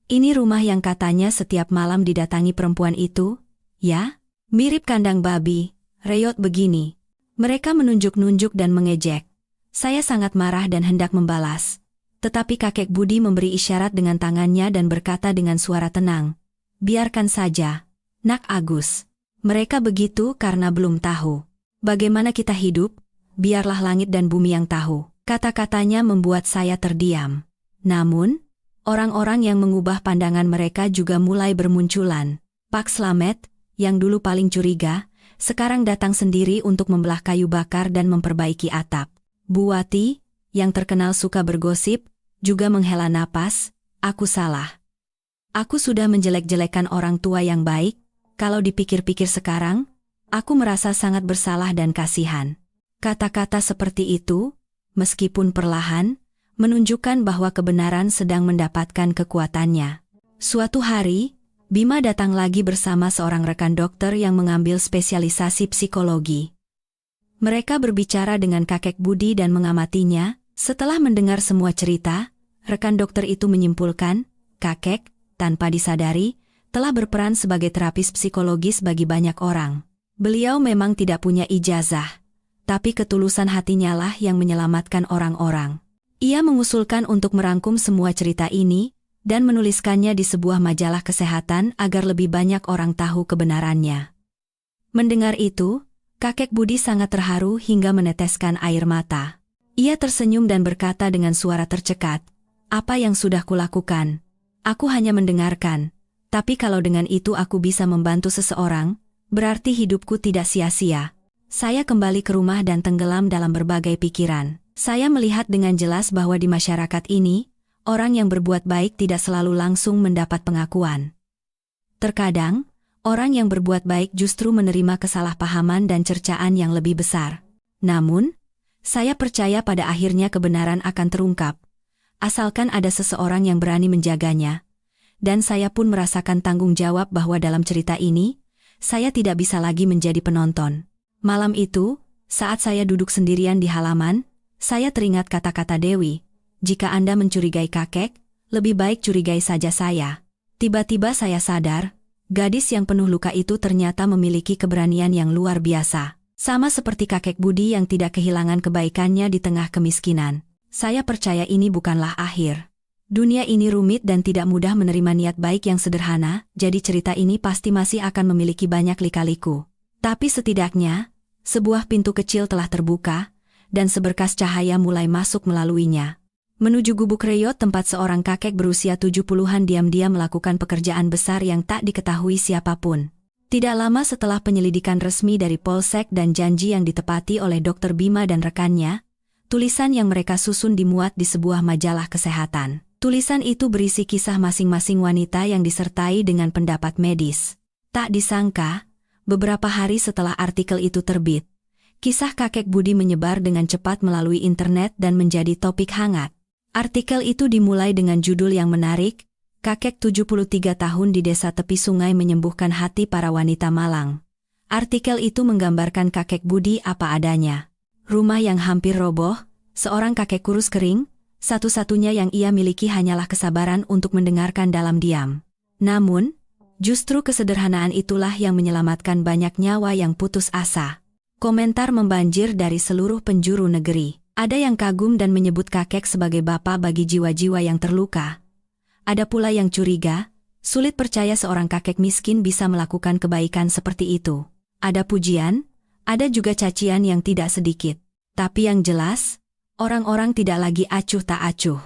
A: "Ini rumah yang katanya setiap malam didatangi perempuan itu, ya? Mirip kandang babi, reot begini." Mereka menunjuk-nunjuk dan mengejek. Saya sangat marah dan hendak membalas. Tetapi kakek Budi memberi isyarat dengan tangannya dan berkata dengan suara tenang, "Biarkan saja, Nak Agus. Mereka begitu karena belum tahu bagaimana kita hidup, biarlah langit dan bumi yang tahu." Kata-katanya membuat saya terdiam. Namun, orang-orang yang mengubah pandangan mereka juga mulai bermunculan. Pak Slamet, yang dulu paling curiga, sekarang datang sendiri untuk membelah kayu bakar dan memperbaiki atap. Bu Wati, yang terkenal suka bergosip, juga menghela napas, "Aku salah. Aku sudah menjelek-jelekan orang tua yang baik, kalau dipikir-pikir sekarang, aku merasa sangat bersalah dan kasihan." Kata-kata seperti itu, meskipun perlahan, menunjukkan bahwa kebenaran sedang mendapatkan kekuatannya. Suatu hari, Bima datang lagi bersama seorang rekan dokter yang mengambil spesialisasi psikologi. Mereka berbicara dengan kakek Budi dan mengamatinya. Setelah mendengar semua cerita, rekan dokter itu menyimpulkan, kakek, tanpa disadari, telah berperan sebagai terapis psikologis bagi banyak orang. Beliau memang tidak punya ijazah, tapi ketulusan hatinya lah yang menyelamatkan orang-orang. Ia mengusulkan untuk merangkum semua cerita ini, dan menuliskannya di sebuah majalah kesehatan agar lebih banyak orang tahu kebenarannya. Mendengar itu, kakek Budi sangat terharu hingga meneteskan air mata. Ia tersenyum dan berkata dengan suara tercekat, "Apa yang sudah kulakukan? Aku hanya mendengarkan, tapi kalau dengan itu aku bisa membantu seseorang, berarti hidupku tidak sia-sia." Saya kembali ke rumah dan tenggelam dalam berbagai pikiran. Saya melihat dengan jelas bahwa di masyarakat ini, orang yang berbuat baik tidak selalu langsung mendapat pengakuan. Terkadang, orang yang berbuat baik justru menerima kesalahpahaman dan cercaan yang lebih besar. Namun, saya percaya pada akhirnya kebenaran akan terungkap, asalkan ada seseorang yang berani menjaganya. Dan saya pun merasakan tanggung jawab bahwa dalam cerita ini, saya tidak bisa lagi menjadi penonton. Malam itu, saat saya duduk sendirian di halaman, Saya teringat kata-kata Dewi, jika Anda mencurigai kakek, lebih baik curigai saja saya. Tiba-tiba saya sadar, gadis yang penuh luka itu ternyata memiliki keberanian yang luar biasa. Sama seperti kakek Budi yang tidak kehilangan kebaikannya di tengah kemiskinan. Saya percaya ini bukanlah akhir. Dunia ini rumit dan tidak mudah menerima niat baik yang sederhana, jadi cerita ini pasti masih akan memiliki banyak lika-liku. Tapi setidaknya, sebuah pintu kecil telah terbuka, dan seberkas cahaya mulai masuk melaluinya. Menuju gubuk reot tempat seorang kakek berusia 70-an diam-diam melakukan pekerjaan besar yang tak diketahui siapapun. Tidak lama setelah penyelidikan resmi dari Polsek dan janji yang ditepati oleh Dr. Bima dan rekannya, tulisan yang mereka susun dimuat di sebuah majalah kesehatan. Tulisan itu berisi kisah masing-masing wanita yang disertai dengan pendapat medis. Tak disangka, beberapa hari setelah artikel itu terbit, kisah kakek Budi menyebar dengan cepat melalui internet dan menjadi topik hangat. Artikel itu dimulai dengan judul yang menarik, Kakek 73 tahun di desa tepi sungai menyembuhkan hati para wanita Malang. Artikel itu menggambarkan kakek Budi apa adanya. Rumah yang hampir roboh, seorang kakek kurus kering, satu-satunya yang ia miliki hanyalah kesabaran untuk mendengarkan dalam diam. Namun, justru kesederhanaan itulah yang menyelamatkan banyak nyawa yang putus asa. Komentar membanjir dari seluruh penjuru negeri. Ada yang kagum dan menyebut kakek sebagai bapa bagi jiwa-jiwa yang terluka. Ada pula yang curiga, sulit percaya seorang kakek miskin bisa melakukan kebaikan seperti itu. Ada pujian, ada juga cacian yang tidak sedikit. Tapi yang jelas, orang-orang tidak lagi acuh tak acuh.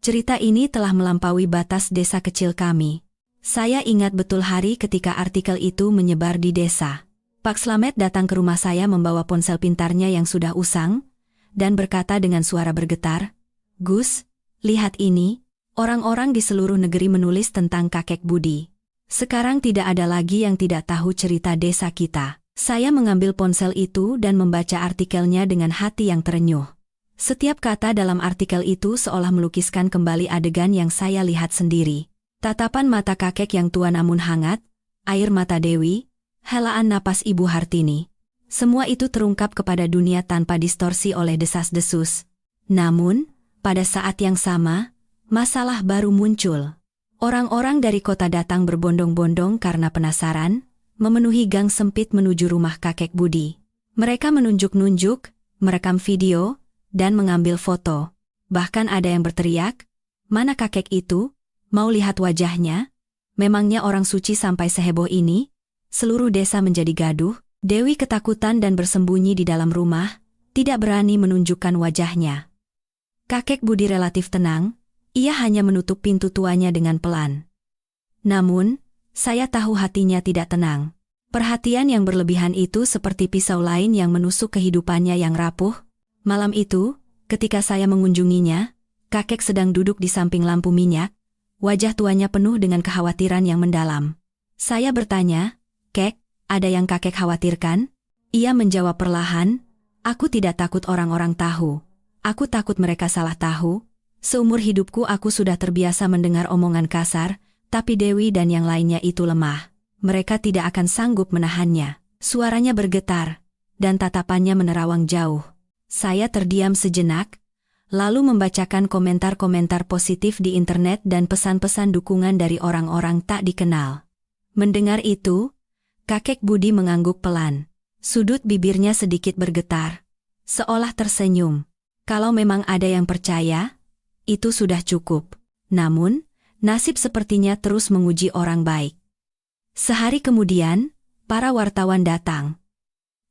A: Cerita ini telah melampaui batas desa kecil kami. Saya ingat betul hari ketika artikel itu menyebar di desa. Pak Slamet datang ke rumah saya membawa ponsel pintarnya yang sudah usang, dan berkata dengan suara bergetar, "Gus, lihat ini, orang-orang di seluruh negeri menulis tentang kakek Budi. Sekarang tidak ada lagi yang tidak tahu cerita desa kita." Saya mengambil ponsel itu dan membaca artikelnya dengan hati yang terenyuh. Setiap kata dalam artikel itu seolah melukiskan kembali adegan yang saya lihat sendiri. Tatapan mata kakek yang tua namun hangat, air mata Dewi, helaan napas Ibu Hartini. Semua itu terungkap kepada dunia tanpa distorsi oleh desas-desus. Namun, pada saat yang sama, masalah baru muncul. Orang-orang dari kota datang berbondong-bondong karena penasaran, memenuhi gang sempit menuju rumah kakek Budi. Mereka menunjuk-nunjuk, merekam video, dan mengambil foto. Bahkan ada yang berteriak, "Mana kakek itu? Mau lihat wajahnya?" Memangnya orang suci sampai seheboh ini? Seluruh desa menjadi gaduh. Dewi ketakutan dan bersembunyi di dalam rumah, tidak berani menunjukkan wajahnya. Kakek Budi relatif tenang, ia hanya menutup pintu tuanya dengan pelan. Namun, saya tahu hatinya tidak tenang. Perhatian yang berlebihan itu seperti pisau lain yang menusuk kehidupannya yang rapuh. Malam itu, ketika saya mengunjunginya, kakek sedang duduk di samping lampu minyak, wajah tuanya penuh dengan kekhawatiran yang mendalam. Saya bertanya, "Kek, ada yang kakek khawatirkan?" Ia menjawab perlahan, "Aku tidak takut orang-orang tahu. Aku takut mereka salah tahu. Seumur hidupku aku sudah terbiasa mendengar omongan kasar, tapi Dewi dan yang lainnya itu lemah. Mereka tidak akan sanggup menahannya." Suaranya bergetar, dan tatapannya menerawang jauh. Saya terdiam sejenak, lalu membacakan komentar-komentar positif di internet dan pesan-pesan dukungan dari orang-orang tak dikenal. Mendengar itu, kakek Budi mengangguk pelan. Sudut bibirnya sedikit bergetar, seolah tersenyum. Kalau memang ada yang percaya, itu sudah cukup. Namun, nasib sepertinya terus menguji orang baik. Sehari kemudian, para wartawan datang.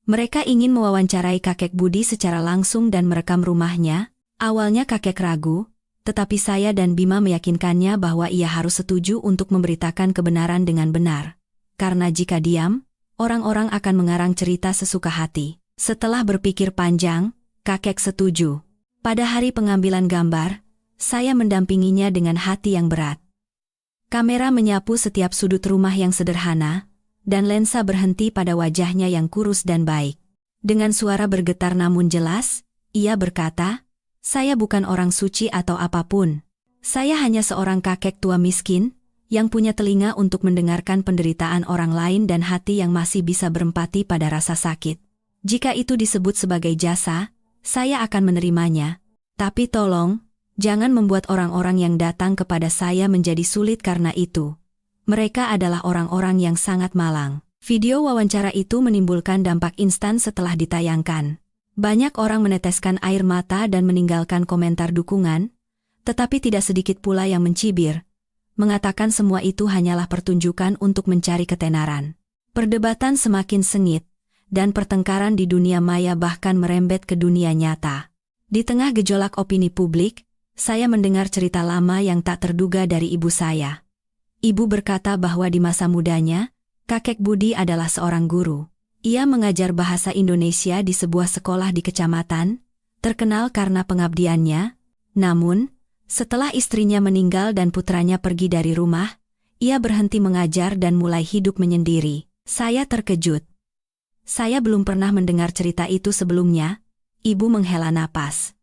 A: Mereka ingin mewawancarai kakek Budi secara langsung dan merekam rumahnya. Awalnya kakek ragu, tetapi saya dan Bima meyakinkannya bahwa ia harus setuju untuk memberitakan kebenaran dengan benar. Karena jika diam, orang-orang akan mengarang cerita sesuka hati. Setelah berpikir panjang, kakek setuju. Pada hari pengambilan gambar, saya mendampinginya dengan hati yang berat. Kamera menyapu setiap sudut rumah yang sederhana, dan lensa berhenti pada wajahnya yang kurus dan baik. Dengan suara bergetar namun jelas, ia berkata, "Saya bukan orang suci atau apapun. Saya hanya seorang kakek tua miskin, yang punya telinga untuk mendengarkan penderitaan orang lain dan hati yang masih bisa berempati pada rasa sakit. Jika itu disebut sebagai jasa, saya akan menerimanya. Tapi tolong, jangan membuat orang-orang yang datang kepada saya menjadi sulit karena itu. Mereka adalah orang-orang yang sangat malang. Video wawancara itu menimbulkan dampak instan setelah ditayangkan. Banyak orang meneteskan air mata dan meninggalkan komentar dukungan, tetapi tidak sedikit pula yang mencibir, mengatakan semua itu hanyalah pertunjukan untuk mencari ketenaran. Perdebatan semakin sengit, dan pertengkaran di dunia maya bahkan merembet ke dunia nyata. Di tengah gejolak opini publik, saya mendengar cerita lama yang tak terduga dari ibu saya. Ibu berkata bahwa di masa mudanya, kakek Budi adalah seorang guru. Ia mengajar bahasa Indonesia di sebuah sekolah di kecamatan, terkenal karena pengabdiannya. Namun, setelah istrinya meninggal dan putranya pergi dari rumah, ia berhenti mengajar dan mulai hidup menyendiri. Saya terkejut. Saya belum pernah mendengar cerita itu sebelumnya. Ibu menghela napas.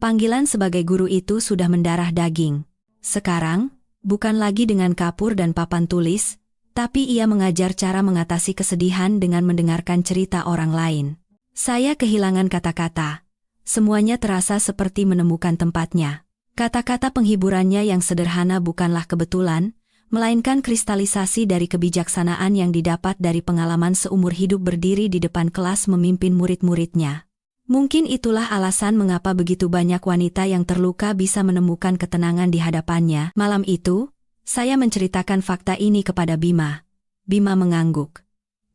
A: Panggilan sebagai guru itu sudah mendarah daging. Sekarang, bukan lagi dengan kapur dan papan tulis, tapi ia mengajar cara mengatasi kesedihan dengan mendengarkan cerita orang lain. Saya kehilangan kata-kata. Semuanya terasa seperti menemukan tempatnya. Kata-kata penghiburannya yang sederhana bukanlah kebetulan, melainkan kristalisasi dari kebijaksanaan yang didapat dari pengalaman seumur hidup berdiri di depan kelas memimpin murid-muridnya. Mungkin itulah alasan mengapa begitu banyak wanita yang terluka bisa menemukan ketenangan di hadapannya. Malam itu, saya menceritakan fakta ini kepada Bima. Bima mengangguk.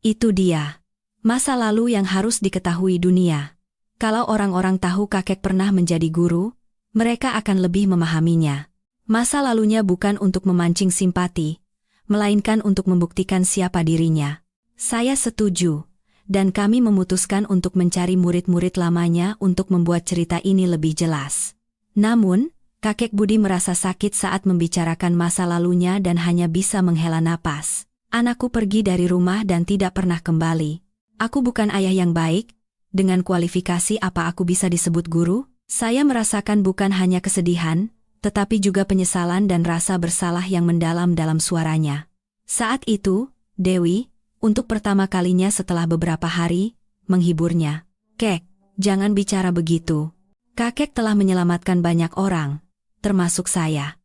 A: Itu dia. Masa lalu yang harus diketahui dunia. Kalau orang-orang tahu kakek pernah menjadi guru, mereka akan lebih memahaminya. Masa lalunya bukan untuk memancing simpati, melainkan untuk membuktikan siapa dirinya. Saya setuju, dan kami memutuskan untuk mencari murid-murid lamanya untuk membuat cerita ini lebih jelas. Namun, kakek Budi merasa sakit saat membicarakan masa lalunya dan hanya bisa menghela napas. Anakku pergi dari rumah dan tidak pernah kembali. Aku bukan ayah yang baik. Dengan kualifikasi apa aku bisa disebut guru? Saya merasakan bukan hanya kesedihan, tetapi juga penyesalan dan rasa bersalah yang mendalam dalam suaranya. Saat itu, Dewi, untuk pertama kalinya setelah beberapa hari, menghiburnya. Kek, jangan bicara begitu. Kakek telah menyelamatkan banyak orang, termasuk saya.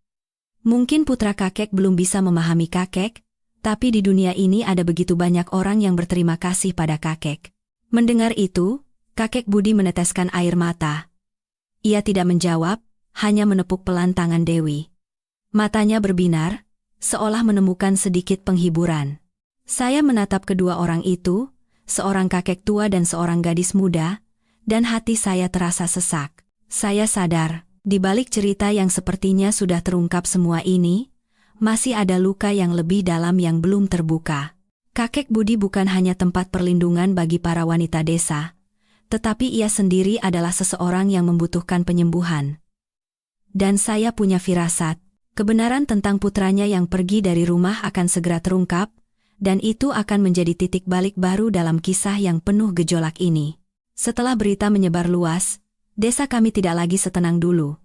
A: Mungkin putra kakek belum bisa memahami kakek, tapi di dunia ini ada begitu banyak orang yang berterima kasih pada kakek. Mendengar itu, kakek Budi meneteskan air mata. Ia tidak menjawab, hanya menepuk pelan tangan Dewi. Matanya berbinar, seolah menemukan sedikit penghiburan. Saya menatap kedua orang itu, seorang kakek tua dan seorang gadis muda, dan hati saya terasa sesak. Saya sadar, di balik cerita yang sepertinya sudah terungkap semua ini, masih ada luka yang lebih dalam yang belum terbuka. Kakek Budi bukan hanya tempat perlindungan bagi para wanita desa, tetapi ia sendiri adalah seseorang yang membutuhkan penyembuhan. Dan saya punya firasat, kebenaran tentang putranya yang pergi dari rumah akan segera terungkap, dan itu akan menjadi titik balik baru dalam kisah yang penuh gejolak ini. Setelah berita menyebar luas, desa kami tidak lagi setenang dulu.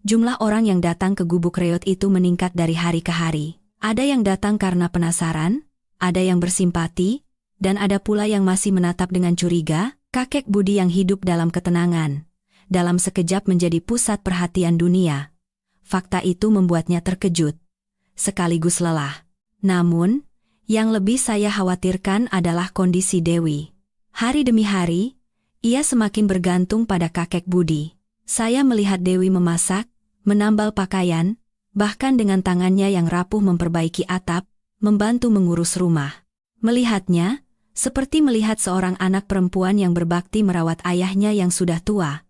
A: Jumlah orang yang datang ke gubuk reot itu meningkat dari hari ke hari. Ada yang datang karena penasaran, ada yang bersimpati, dan ada pula yang masih menatap dengan curiga. Kakek Budi yang hidup dalam ketenangan, dalam sekejap menjadi pusat perhatian dunia. Fakta itu membuatnya terkejut, sekaligus lelah. Namun, yang lebih saya khawatirkan adalah kondisi Dewi. Hari demi hari, ia semakin bergantung pada kakek Budi. Saya melihat Dewi memasak, menambal pakaian, bahkan dengan tangannya yang rapuh memperbaiki atap, membantu mengurus rumah. Melihatnya, seperti melihat seorang anak perempuan yang berbakti merawat ayahnya yang sudah tua.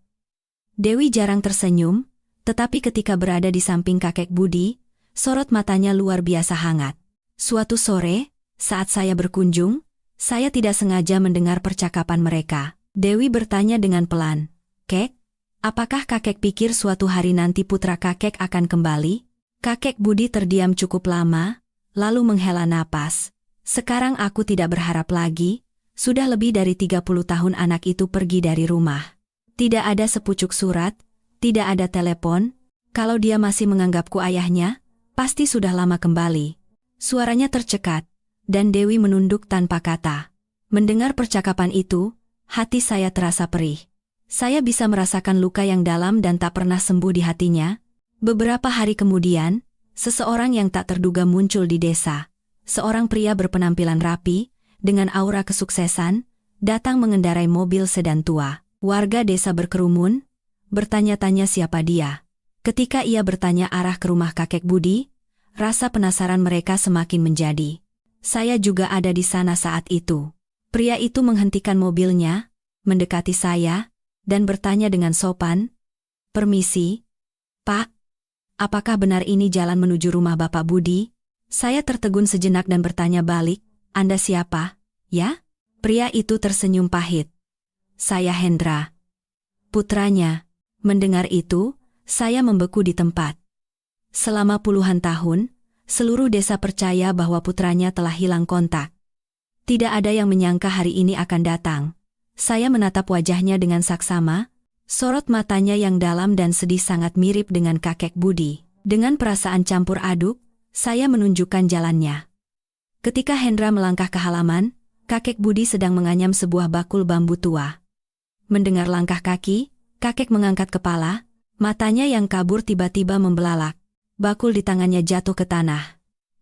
A: Dewi jarang tersenyum, tetapi ketika berada di samping kakek Budi, sorot matanya luar biasa hangat. Suatu sore, saat saya berkunjung, saya tidak sengaja mendengar percakapan mereka. Dewi bertanya dengan pelan, "Kek, apakah kakek pikir suatu hari nanti putra kakek akan kembali?" Kakek Budi terdiam cukup lama, lalu menghela napas. "Sekarang aku tidak berharap lagi, sudah lebih dari 30 tahun anak itu pergi dari rumah. Tidak ada sepucuk surat, tidak ada telepon, kalau dia masih menganggapku ayahnya, pasti sudah lama kembali." Suaranya tercekat, dan Dewi menunduk tanpa kata. Mendengar percakapan itu, hati saya terasa perih. Saya bisa merasakan luka yang dalam dan tak pernah sembuh di hatinya. Beberapa hari kemudian, seseorang yang tak terduga muncul di desa. Seorang pria berpenampilan rapi, dengan aura kesuksesan, datang mengendarai mobil sedan tua. Warga desa berkerumun, bertanya-tanya siapa dia. Ketika ia bertanya arah ke rumah kakek Budi, rasa penasaran mereka semakin menjadi. Saya juga ada di sana saat itu. Pria itu menghentikan mobilnya, mendekati saya, dan bertanya dengan sopan, "Permisi, Pak, apakah benar ini jalan menuju rumah Bapak Budi?" Saya tertegun sejenak dan bertanya balik, "Anda siapa, ya?" Pria itu tersenyum pahit. "Saya Hendra, putranya." Mendengar itu, saya membeku di tempat. Selama puluhan tahun, seluruh desa percaya bahwa putranya telah hilang kontak. Tidak ada yang menyangka hari ini akan datang. Saya menatap wajahnya dengan saksama, sorot matanya yang dalam dan sedih sangat mirip dengan kakek Budi. Dengan perasaan campur aduk, saya menunjukkan jalannya. Ketika Hendra melangkah ke halaman, kakek Budi sedang menganyam sebuah bakul bambu tua. Mendengar langkah kaki, kakek mengangkat kepala, matanya yang kabur tiba-tiba membelalak. Bakul di tangannya jatuh ke tanah.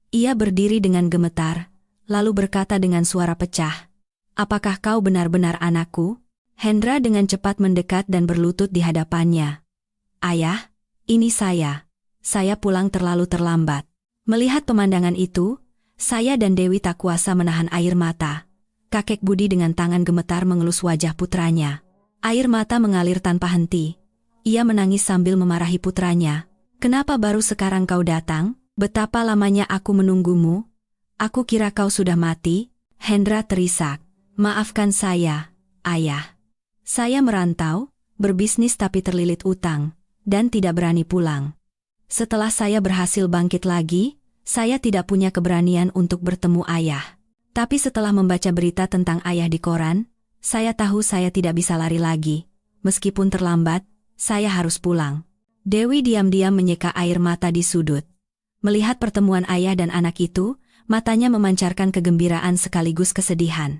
A: Ia berdiri dengan gemetar, lalu berkata dengan suara pecah, "Apakah kau benar-benar anakku?" Hendra dengan cepat mendekat dan berlutut di hadapannya. "Ayah, ini saya. Saya pulang terlalu terlambat." Melihat pemandangan itu, saya dan Dewi tak kuasa menahan air mata. Kakek Budi dengan tangan gemetar mengelus wajah putranya. Air mata mengalir tanpa henti. Ia menangis sambil memarahi putranya. "Kenapa baru sekarang kau datang? Betapa lamanya aku menunggumu. Aku kira kau sudah mati." Hendra terisak. "Maafkan saya, Ayah. Saya merantau, berbisnis tapi terlilit utang, dan tidak berani pulang. Setelah saya berhasil bangkit lagi, saya tidak punya keberanian untuk bertemu Ayah. Tapi setelah membaca berita tentang Ayah di koran, saya tahu saya tidak bisa lari lagi. Meskipun terlambat, saya harus pulang." Dewi diam-diam menyeka air mata di sudut. Melihat pertemuan ayah dan anak itu, matanya memancarkan kegembiraan sekaligus kesedihan.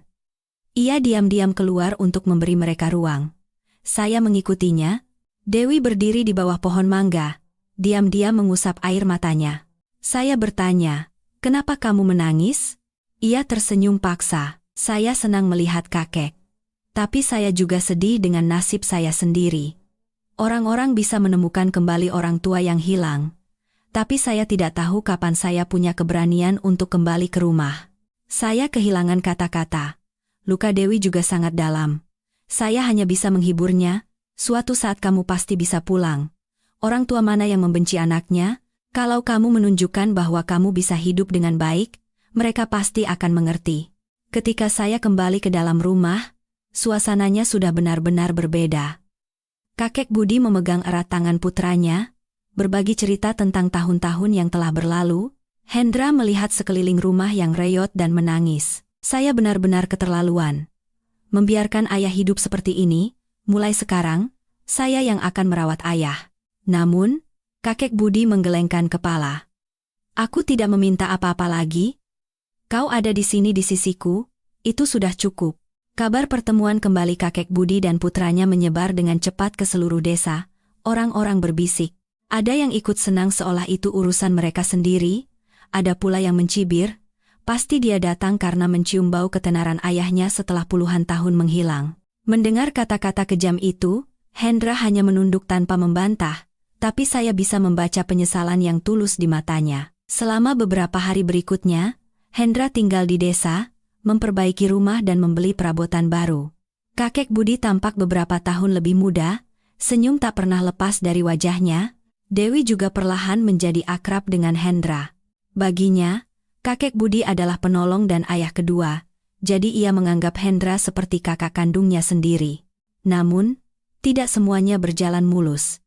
A: Ia diam-diam keluar untuk memberi mereka ruang. Saya mengikutinya. Dewi berdiri di bawah pohon mangga, diam-diam mengusap air matanya. Saya bertanya, "Kenapa kamu menangis?" Ia tersenyum paksa. "Saya senang melihat kakek. Tapi saya juga sedih dengan nasib saya sendiri. Orang-orang bisa menemukan kembali orang tua yang hilang. Tapi saya tidak tahu kapan saya punya keberanian untuk kembali ke rumah." Saya kehilangan kata-kata. Luka Dewi juga sangat dalam. Saya hanya bisa menghiburnya, "Suatu saat kamu pasti bisa pulang. Orang tua mana yang membenci anaknya? Kalau kamu menunjukkan bahwa kamu bisa hidup dengan baik, mereka pasti akan mengerti." Ketika saya kembali ke dalam rumah, suasananya sudah benar-benar berbeda. Kakek Budi memegang erat tangan putranya, berbagi cerita tentang tahun-tahun yang telah berlalu. Hendra melihat sekeliling rumah yang reot dan menangis. Saya benar-benar keterlaluan. Membiarkan ayah hidup seperti ini, mulai sekarang, saya yang akan merawat ayah. Namun, kakek Budi menggelengkan kepala. "Aku tidak meminta apa-apa lagi. Kau ada di sini di sisiku, itu sudah cukup." Kabar pertemuan kembali kakek Budi dan putranya menyebar dengan cepat ke seluruh desa. Orang-orang berbisik. Ada yang ikut senang seolah itu urusan mereka sendiri, ada pula yang mencibir, pasti dia datang karena mencium bau ketenaran ayahnya setelah puluhan tahun menghilang. Mendengar kata-kata kejam itu, Hendra hanya menunduk tanpa membantah, tapi saya bisa membaca penyesalan yang tulus di matanya. Selama beberapa hari berikutnya, Hendra tinggal di desa, memperbaiki rumah dan membeli perabotan baru. Kakek Budi tampak beberapa tahun lebih muda, senyum tak pernah lepas dari wajahnya. Dewi juga perlahan menjadi akrab dengan Hendra. Baginya, kakek Budi adalah penolong dan ayah kedua, jadi ia menganggap Hendra seperti kakak kandungnya sendiri. Namun, tidak semuanya berjalan mulus.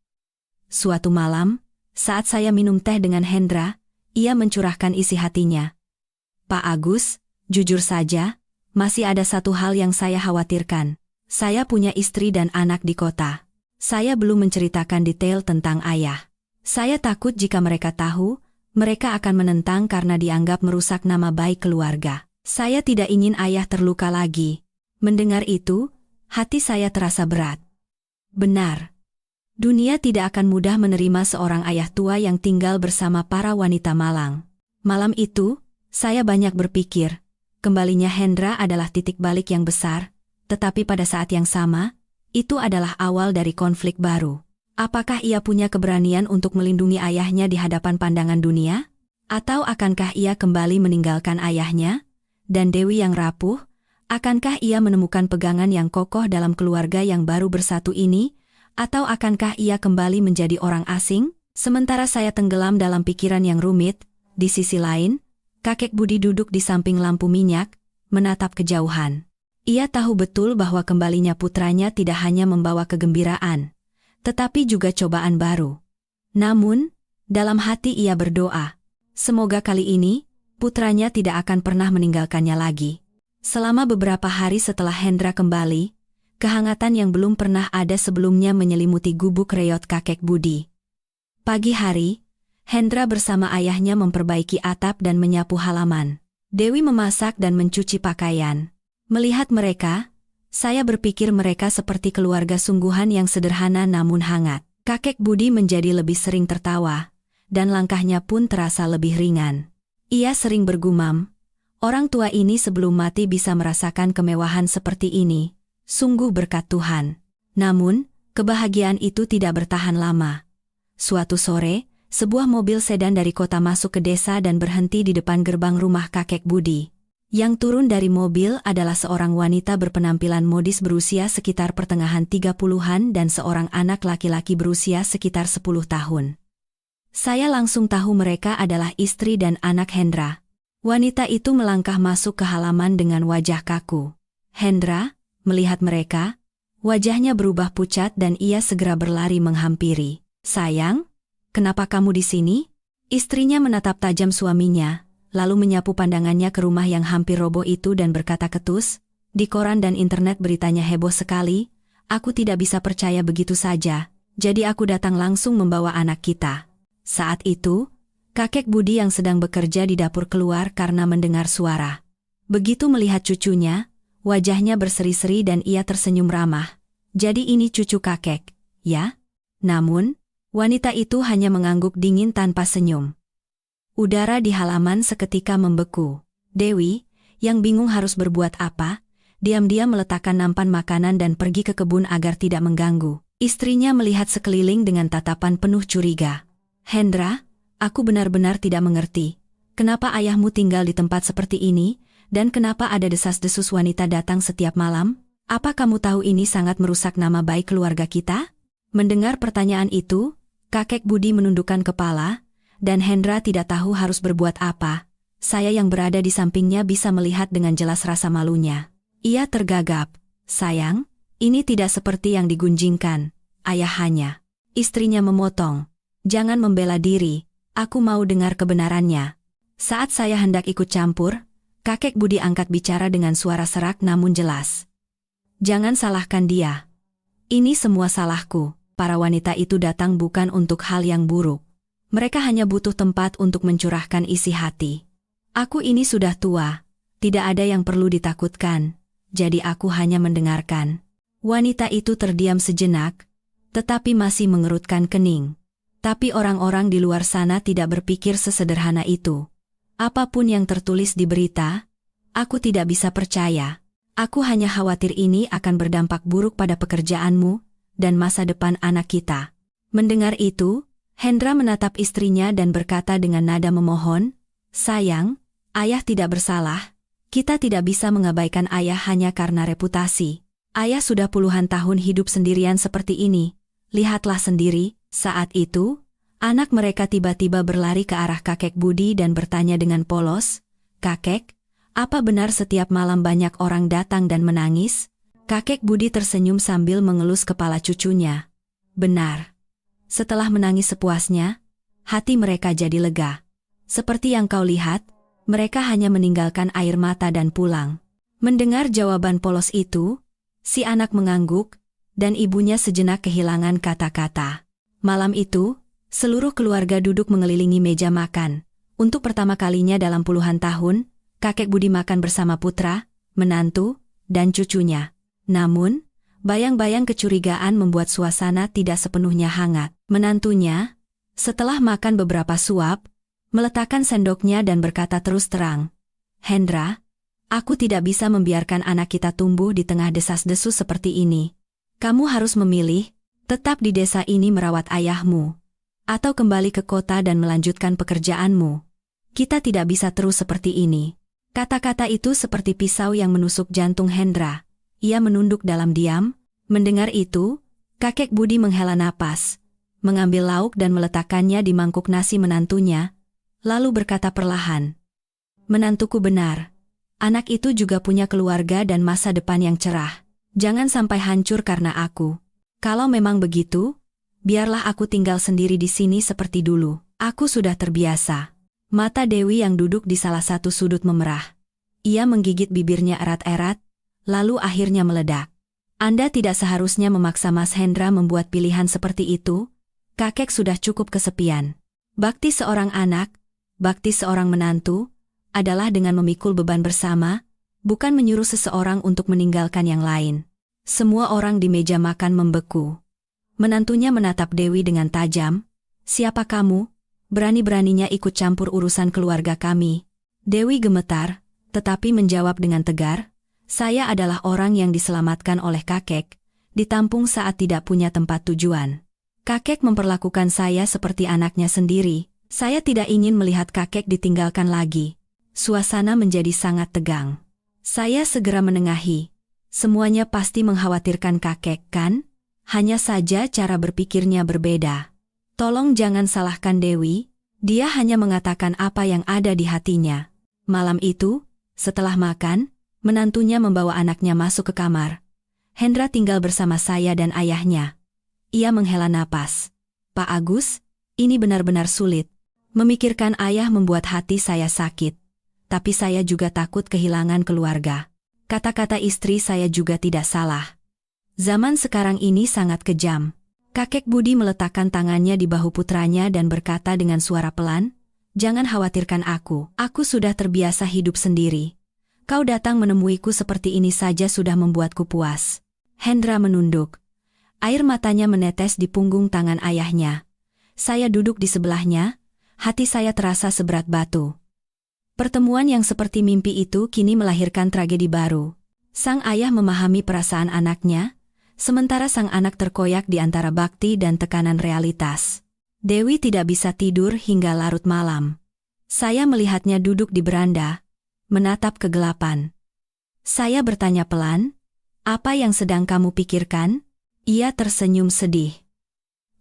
A: Suatu malam, saat saya minum teh dengan Hendra, ia mencurahkan isi hatinya. "Pak Agus, jujur saja, masih ada satu hal yang saya khawatirkan. Saya punya istri dan anak di kota. Saya belum menceritakan detail tentang ayah. Saya takut jika mereka tahu, mereka akan menentang karena dianggap merusak nama baik keluarga. Saya tidak ingin ayah terluka lagi." Mendengar itu, hati saya terasa berat. Benar. Dunia tidak akan mudah menerima seorang ayah tua yang tinggal bersama para wanita malang. Malam itu, saya banyak berpikir, kembalinya Hendra adalah titik balik yang besar, tetapi pada saat yang sama, itu adalah awal dari konflik baru. Apakah ia punya keberanian untuk melindungi ayahnya di hadapan pandangan dunia? Atau akankah ia kembali meninggalkan ayahnya? Dan Dewi yang rapuh, akankah ia menemukan pegangan yang kokoh dalam keluarga yang baru bersatu ini? Atau akankah ia kembali menjadi orang asing? Sementara saya tenggelam dalam pikiran yang rumit, di sisi lain, kakek Budi duduk di samping lampu minyak, menatap kejauhan. Ia tahu betul bahwa kembalinya putranya tidak hanya membawa kegembiraan, tetapi juga cobaan baru. Namun, dalam hati ia berdoa, semoga kali ini, putranya tidak akan pernah meninggalkannya lagi. Selama beberapa hari setelah Hendra kembali, kehangatan yang belum pernah ada sebelumnya menyelimuti gubuk reot kakek Budi. Pagi hari, Hendra bersama ayahnya memperbaiki atap dan menyapu halaman. Dewi memasak dan mencuci pakaian. Melihat mereka, saya berpikir mereka seperti keluarga sungguhan yang sederhana namun hangat. Kakek Budi menjadi lebih sering tertawa, dan langkahnya pun terasa lebih ringan. Ia sering bergumam, orang tua ini sebelum mati bisa merasakan kemewahan seperti ini. Sungguh berkat Tuhan. Namun, kebahagiaan itu tidak bertahan lama. Suatu sore, sebuah mobil sedan dari kota masuk ke desa dan berhenti di depan gerbang rumah kakek Budi. Yang turun dari mobil adalah seorang wanita berpenampilan modis berusia sekitar pertengahan 30-an dan seorang anak laki-laki berusia sekitar 10 tahun. Saya langsung tahu mereka adalah istri dan anak Hendra. Wanita itu melangkah masuk ke halaman dengan wajah kaku. Hendra, melihat mereka, wajahnya berubah pucat dan ia segera berlari menghampiri. Sayang, kenapa kamu di sini? Istrinya menatap tajam suaminya, lalu menyapu pandangannya ke rumah yang hampir roboh itu dan berkata ketus, di koran dan internet beritanya heboh sekali, aku tidak bisa percaya begitu saja, jadi aku datang langsung membawa anak kita. Saat itu, kakek Budi yang sedang bekerja di dapur keluar karena mendengar suara. Begitu melihat cucunya, wajahnya berseri-seri dan ia tersenyum ramah. Jadi ini cucu kakek, ya? Namun, wanita itu hanya mengangguk dingin tanpa senyum. Udara di halaman seketika membeku. Dewi, yang bingung harus berbuat apa, diam-diam meletakkan nampan makanan dan pergi ke kebun agar tidak mengganggu. Istrinya melihat sekeliling dengan tatapan penuh curiga. Hendra, aku benar-benar tidak mengerti. Kenapa ayahmu tinggal di tempat seperti ini, dan kenapa ada desas-desus wanita datang setiap malam? Apa kamu tahu ini sangat merusak nama baik keluarga kita? Mendengar pertanyaan itu, kakek Budi menundukkan kepala, dan Hendra tidak tahu harus berbuat apa. Saya yang berada di sampingnya bisa melihat dengan jelas rasa malunya. Ia tergagap. Sayang, ini tidak seperti yang digunjingkan, ayahannya. Istrinya memotong. Jangan membela diri, aku mau dengar kebenarannya. Saat saya hendak ikut campur, kakek Budi angkat bicara dengan suara serak namun jelas. Jangan salahkan dia. Ini semua salahku. Para wanita itu datang bukan untuk hal yang buruk. Mereka hanya butuh tempat untuk mencurahkan isi hati. Aku ini sudah tua, tidak ada yang perlu ditakutkan, jadi aku hanya mendengarkan. Wanita itu terdiam sejenak, tetapi masih mengerutkan kening. Tapi orang-orang di luar sana tidak berpikir sesederhana itu. Apapun yang tertulis di berita, aku tidak bisa percaya. Aku hanya khawatir ini akan berdampak buruk pada pekerjaanmu dan masa depan anak kita. Mendengar itu, Hendra menatap istrinya dan berkata dengan nada memohon, sayang, ayah tidak bersalah. Kita tidak bisa mengabaikan ayah hanya karena reputasi. Ayah sudah puluhan tahun hidup sendirian seperti ini. Lihatlah sendiri. Saat itu, anak mereka tiba-tiba berlari ke arah kakek Budi dan bertanya dengan polos, kakek, apa benar setiap malam banyak orang datang dan menangis? Kakek Budi tersenyum sambil mengelus kepala cucunya. Benar. Setelah menangis sepuasnya, hati mereka jadi lega. Seperti yang kau lihat, mereka hanya meninggalkan air mata dan pulang. Mendengar jawaban polos itu, si anak mengangguk, dan ibunya sejenak kehilangan kata-kata. Malam itu, seluruh keluarga duduk mengelilingi meja makan. Untuk pertama kalinya dalam puluhan tahun, kakek Budi makan bersama putra, menantu, dan cucunya. Namun, Bayang-bayang kecurigaan membuat suasana tidak sepenuhnya hangat. Menantunya, setelah makan beberapa suap, meletakkan sendoknya dan berkata terus terang, "Hendra, aku tidak bisa membiarkan anak kita tumbuh di tengah desas-desus seperti ini. Kamu harus memilih, tetap di desa ini merawat ayahmu, atau kembali ke kota dan melanjutkan pekerjaanmu. Kita tidak bisa terus seperti ini." Kata-kata itu seperti pisau yang menusuk jantung Hendra. Ia menunduk dalam diam. Mendengar itu, kakek Budi menghela napas, mengambil lauk dan meletakkannya di mangkuk nasi menantunya, lalu berkata perlahan, "Menantuku benar. Anak itu juga punya keluarga dan masa depan yang cerah. Jangan sampai hancur karena aku. Kalau memang begitu, biarlah aku tinggal sendiri di sini seperti dulu. Aku sudah terbiasa." Mata Dewi yang duduk di salah satu sudut memerah. Ia menggigit bibirnya erat-erat, lalu akhirnya meledak. "Anda tidak seharusnya memaksa Mas Hendra membuat pilihan seperti itu. Kakek sudah cukup kesepian. Bakti seorang anak, bakti seorang menantu, adalah dengan memikul beban bersama, bukan menyuruh seseorang untuk meninggalkan yang lain." Semua orang di meja makan membeku. Menantunya menatap Dewi dengan tajam. "Siapa kamu? Berani-beraninya ikut campur urusan keluarga kami?" Dewi gemetar, tetapi menjawab dengan tegar, "Saya adalah orang yang diselamatkan oleh kakek, ditampung saat tidak punya tempat tujuan. Kakek memperlakukan saya seperti anaknya sendiri. Saya tidak ingin melihat kakek ditinggalkan lagi." Suasana menjadi sangat tegang. Saya segera menengahi. "Semuanya pasti mengkhawatirkan kakek, kan? Hanya saja cara berpikirnya berbeda. Tolong jangan salahkan Dewi, dia hanya mengatakan apa yang ada di hatinya." Malam itu, setelah makan, menantunya membawa anaknya masuk ke kamar. "Hendra tinggal bersama saya dan ayahnya." Ia menghela napas. "Pak Agus, ini benar-benar sulit. Memikirkan ayah membuat hati saya sakit. Tapi saya juga takut kehilangan keluarga. Kata-kata istri saya juga tidak salah. Zaman sekarang ini sangat kejam." Kakek Budi meletakkan tangannya di bahu putranya dan berkata dengan suara pelan, "Jangan khawatirkan aku. Aku sudah terbiasa hidup sendiri. Kau datang menemuiku seperti ini saja sudah membuatku puas." Hendra menunduk. Air matanya menetes di punggung tangan ayahnya. Saya duduk di sebelahnya, hati saya terasa seberat batu. Pertemuan yang seperti mimpi itu kini melahirkan tragedi baru. Sang ayah memahami perasaan anaknya, sementara sang anak terkoyak di antara bakti dan tekanan realitas. Dewi tidak bisa tidur hingga larut malam. Saya melihatnya duduk di beranda, menatap kegelapan. Saya bertanya pelan, "Apa yang sedang kamu pikirkan?" Ia tersenyum sedih.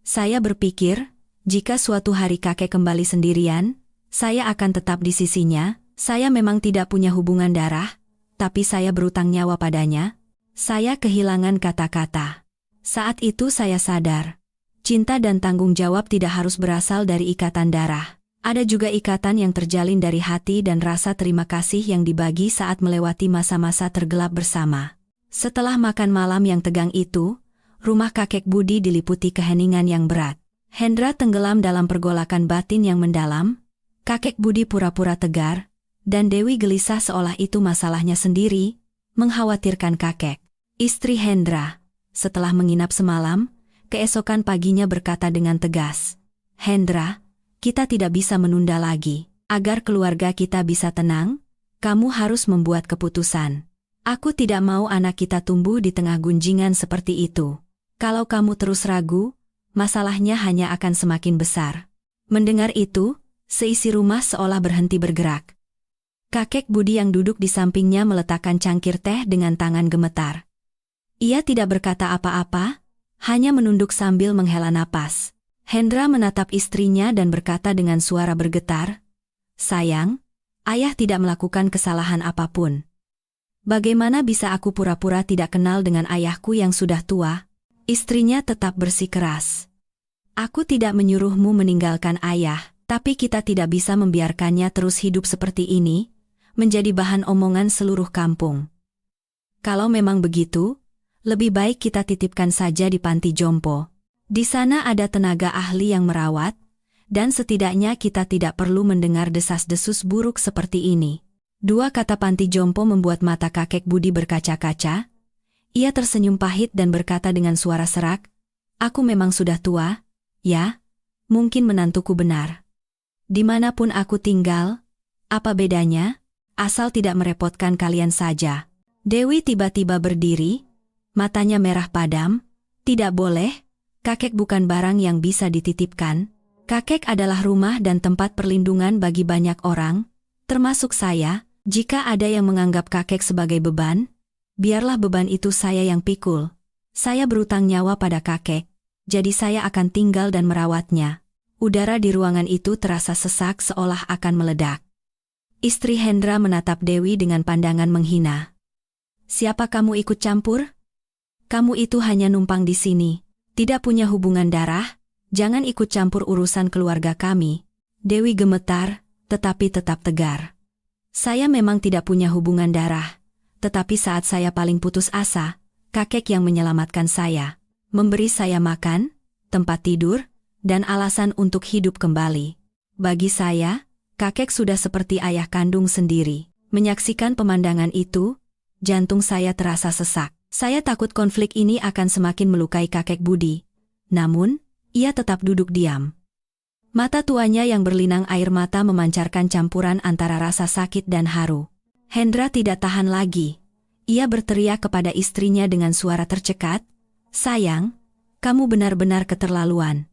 A: "Saya berpikir, jika suatu hari kakek kembali sendirian, saya akan tetap di sisinya. Saya memang tidak punya hubungan darah, tapi saya berutang nyawa padanya." Saya kehilangan kata-kata. Saat itu saya sadar, cinta dan tanggung jawab tidak harus berasal dari ikatan darah. Ada juga ikatan yang terjalin dari hati dan rasa terima kasih yang dibagi saat melewati masa-masa tergelap bersama. Setelah makan malam yang tegang itu, rumah kakek Budi diliputi keheningan yang berat. Hendra tenggelam dalam pergolakan batin yang mendalam. Kakek Budi pura-pura tegar, dan Dewi gelisah seolah itu masalahnya sendiri, mengkhawatirkan kakek. Istri Hendra, setelah menginap semalam, keesokan paginya berkata dengan tegas, "Hendra, kita tidak bisa menunda lagi. Agar keluarga kita bisa tenang, kamu harus membuat keputusan. Aku tidak mau anak kita tumbuh di tengah gunjingan seperti itu. Kalau kamu terus ragu, masalahnya hanya akan semakin besar." Mendengar itu, seisi rumah seolah berhenti bergerak. Kakek Budi yang duduk di sampingnya meletakkan cangkir teh dengan tangan gemetar. Ia tidak berkata apa-apa, hanya menunduk sambil menghela napas. Hendra menatap istrinya dan berkata dengan suara bergetar, "Sayang, ayah tidak melakukan kesalahan apapun. Bagaimana bisa aku pura-pura tidak kenal dengan ayahku yang sudah tua?" Istrinya tetap bersikeras. "Aku tidak menyuruhmu meninggalkan ayah, tapi kita tidak bisa membiarkannya terus hidup seperti ini, menjadi bahan omongan seluruh kampung. Kalau memang begitu, lebih baik kita titipkan saja di panti jompo. Di sana ada tenaga ahli yang merawat, dan setidaknya kita tidak perlu mendengar desas-desus buruk seperti ini." Dua kata panti jompo membuat mata kakek Budi berkaca-kaca. Ia tersenyum pahit dan berkata dengan suara serak, "Aku memang sudah tua, ya? Mungkin menantuku benar. Dimanapun aku tinggal, apa bedanya? Asal tidak merepotkan kalian saja." Dewi tiba-tiba berdiri, matanya merah padam. "Tidak boleh, kakek bukan barang yang bisa dititipkan. Kakek adalah rumah dan tempat perlindungan bagi banyak orang, termasuk saya. Jika ada yang menganggap kakek sebagai beban, biarlah beban itu saya yang pikul. Saya berutang nyawa pada kakek, jadi saya akan tinggal dan merawatnya." Udara di ruangan itu terasa sesak seolah akan meledak. Istri Hendra menatap Dewi dengan pandangan menghina. "Siapa kamu ikut campur? Kamu itu hanya numpang di sini, tidak punya hubungan darah, jangan ikut campur urusan keluarga kami." Dewi gemetar, tetapi tetap tegar. "Saya memang tidak punya hubungan darah, tetapi saat saya paling putus asa, kakek yang menyelamatkan saya, memberi saya makan, tempat tidur, dan alasan untuk hidup kembali. Bagi saya, kakek sudah seperti ayah kandung sendiri." Menyaksikan pemandangan itu, jantung saya terasa sesak. Saya takut konflik ini akan semakin melukai kakek Budi. Namun, ia tetap duduk diam. Mata tuanya yang berlinang air mata memancarkan campuran antara rasa sakit dan haru. Hendra tidak tahan lagi. Ia berteriak kepada istrinya dengan suara tercekat, "Sayang, kamu benar-benar keterlaluan.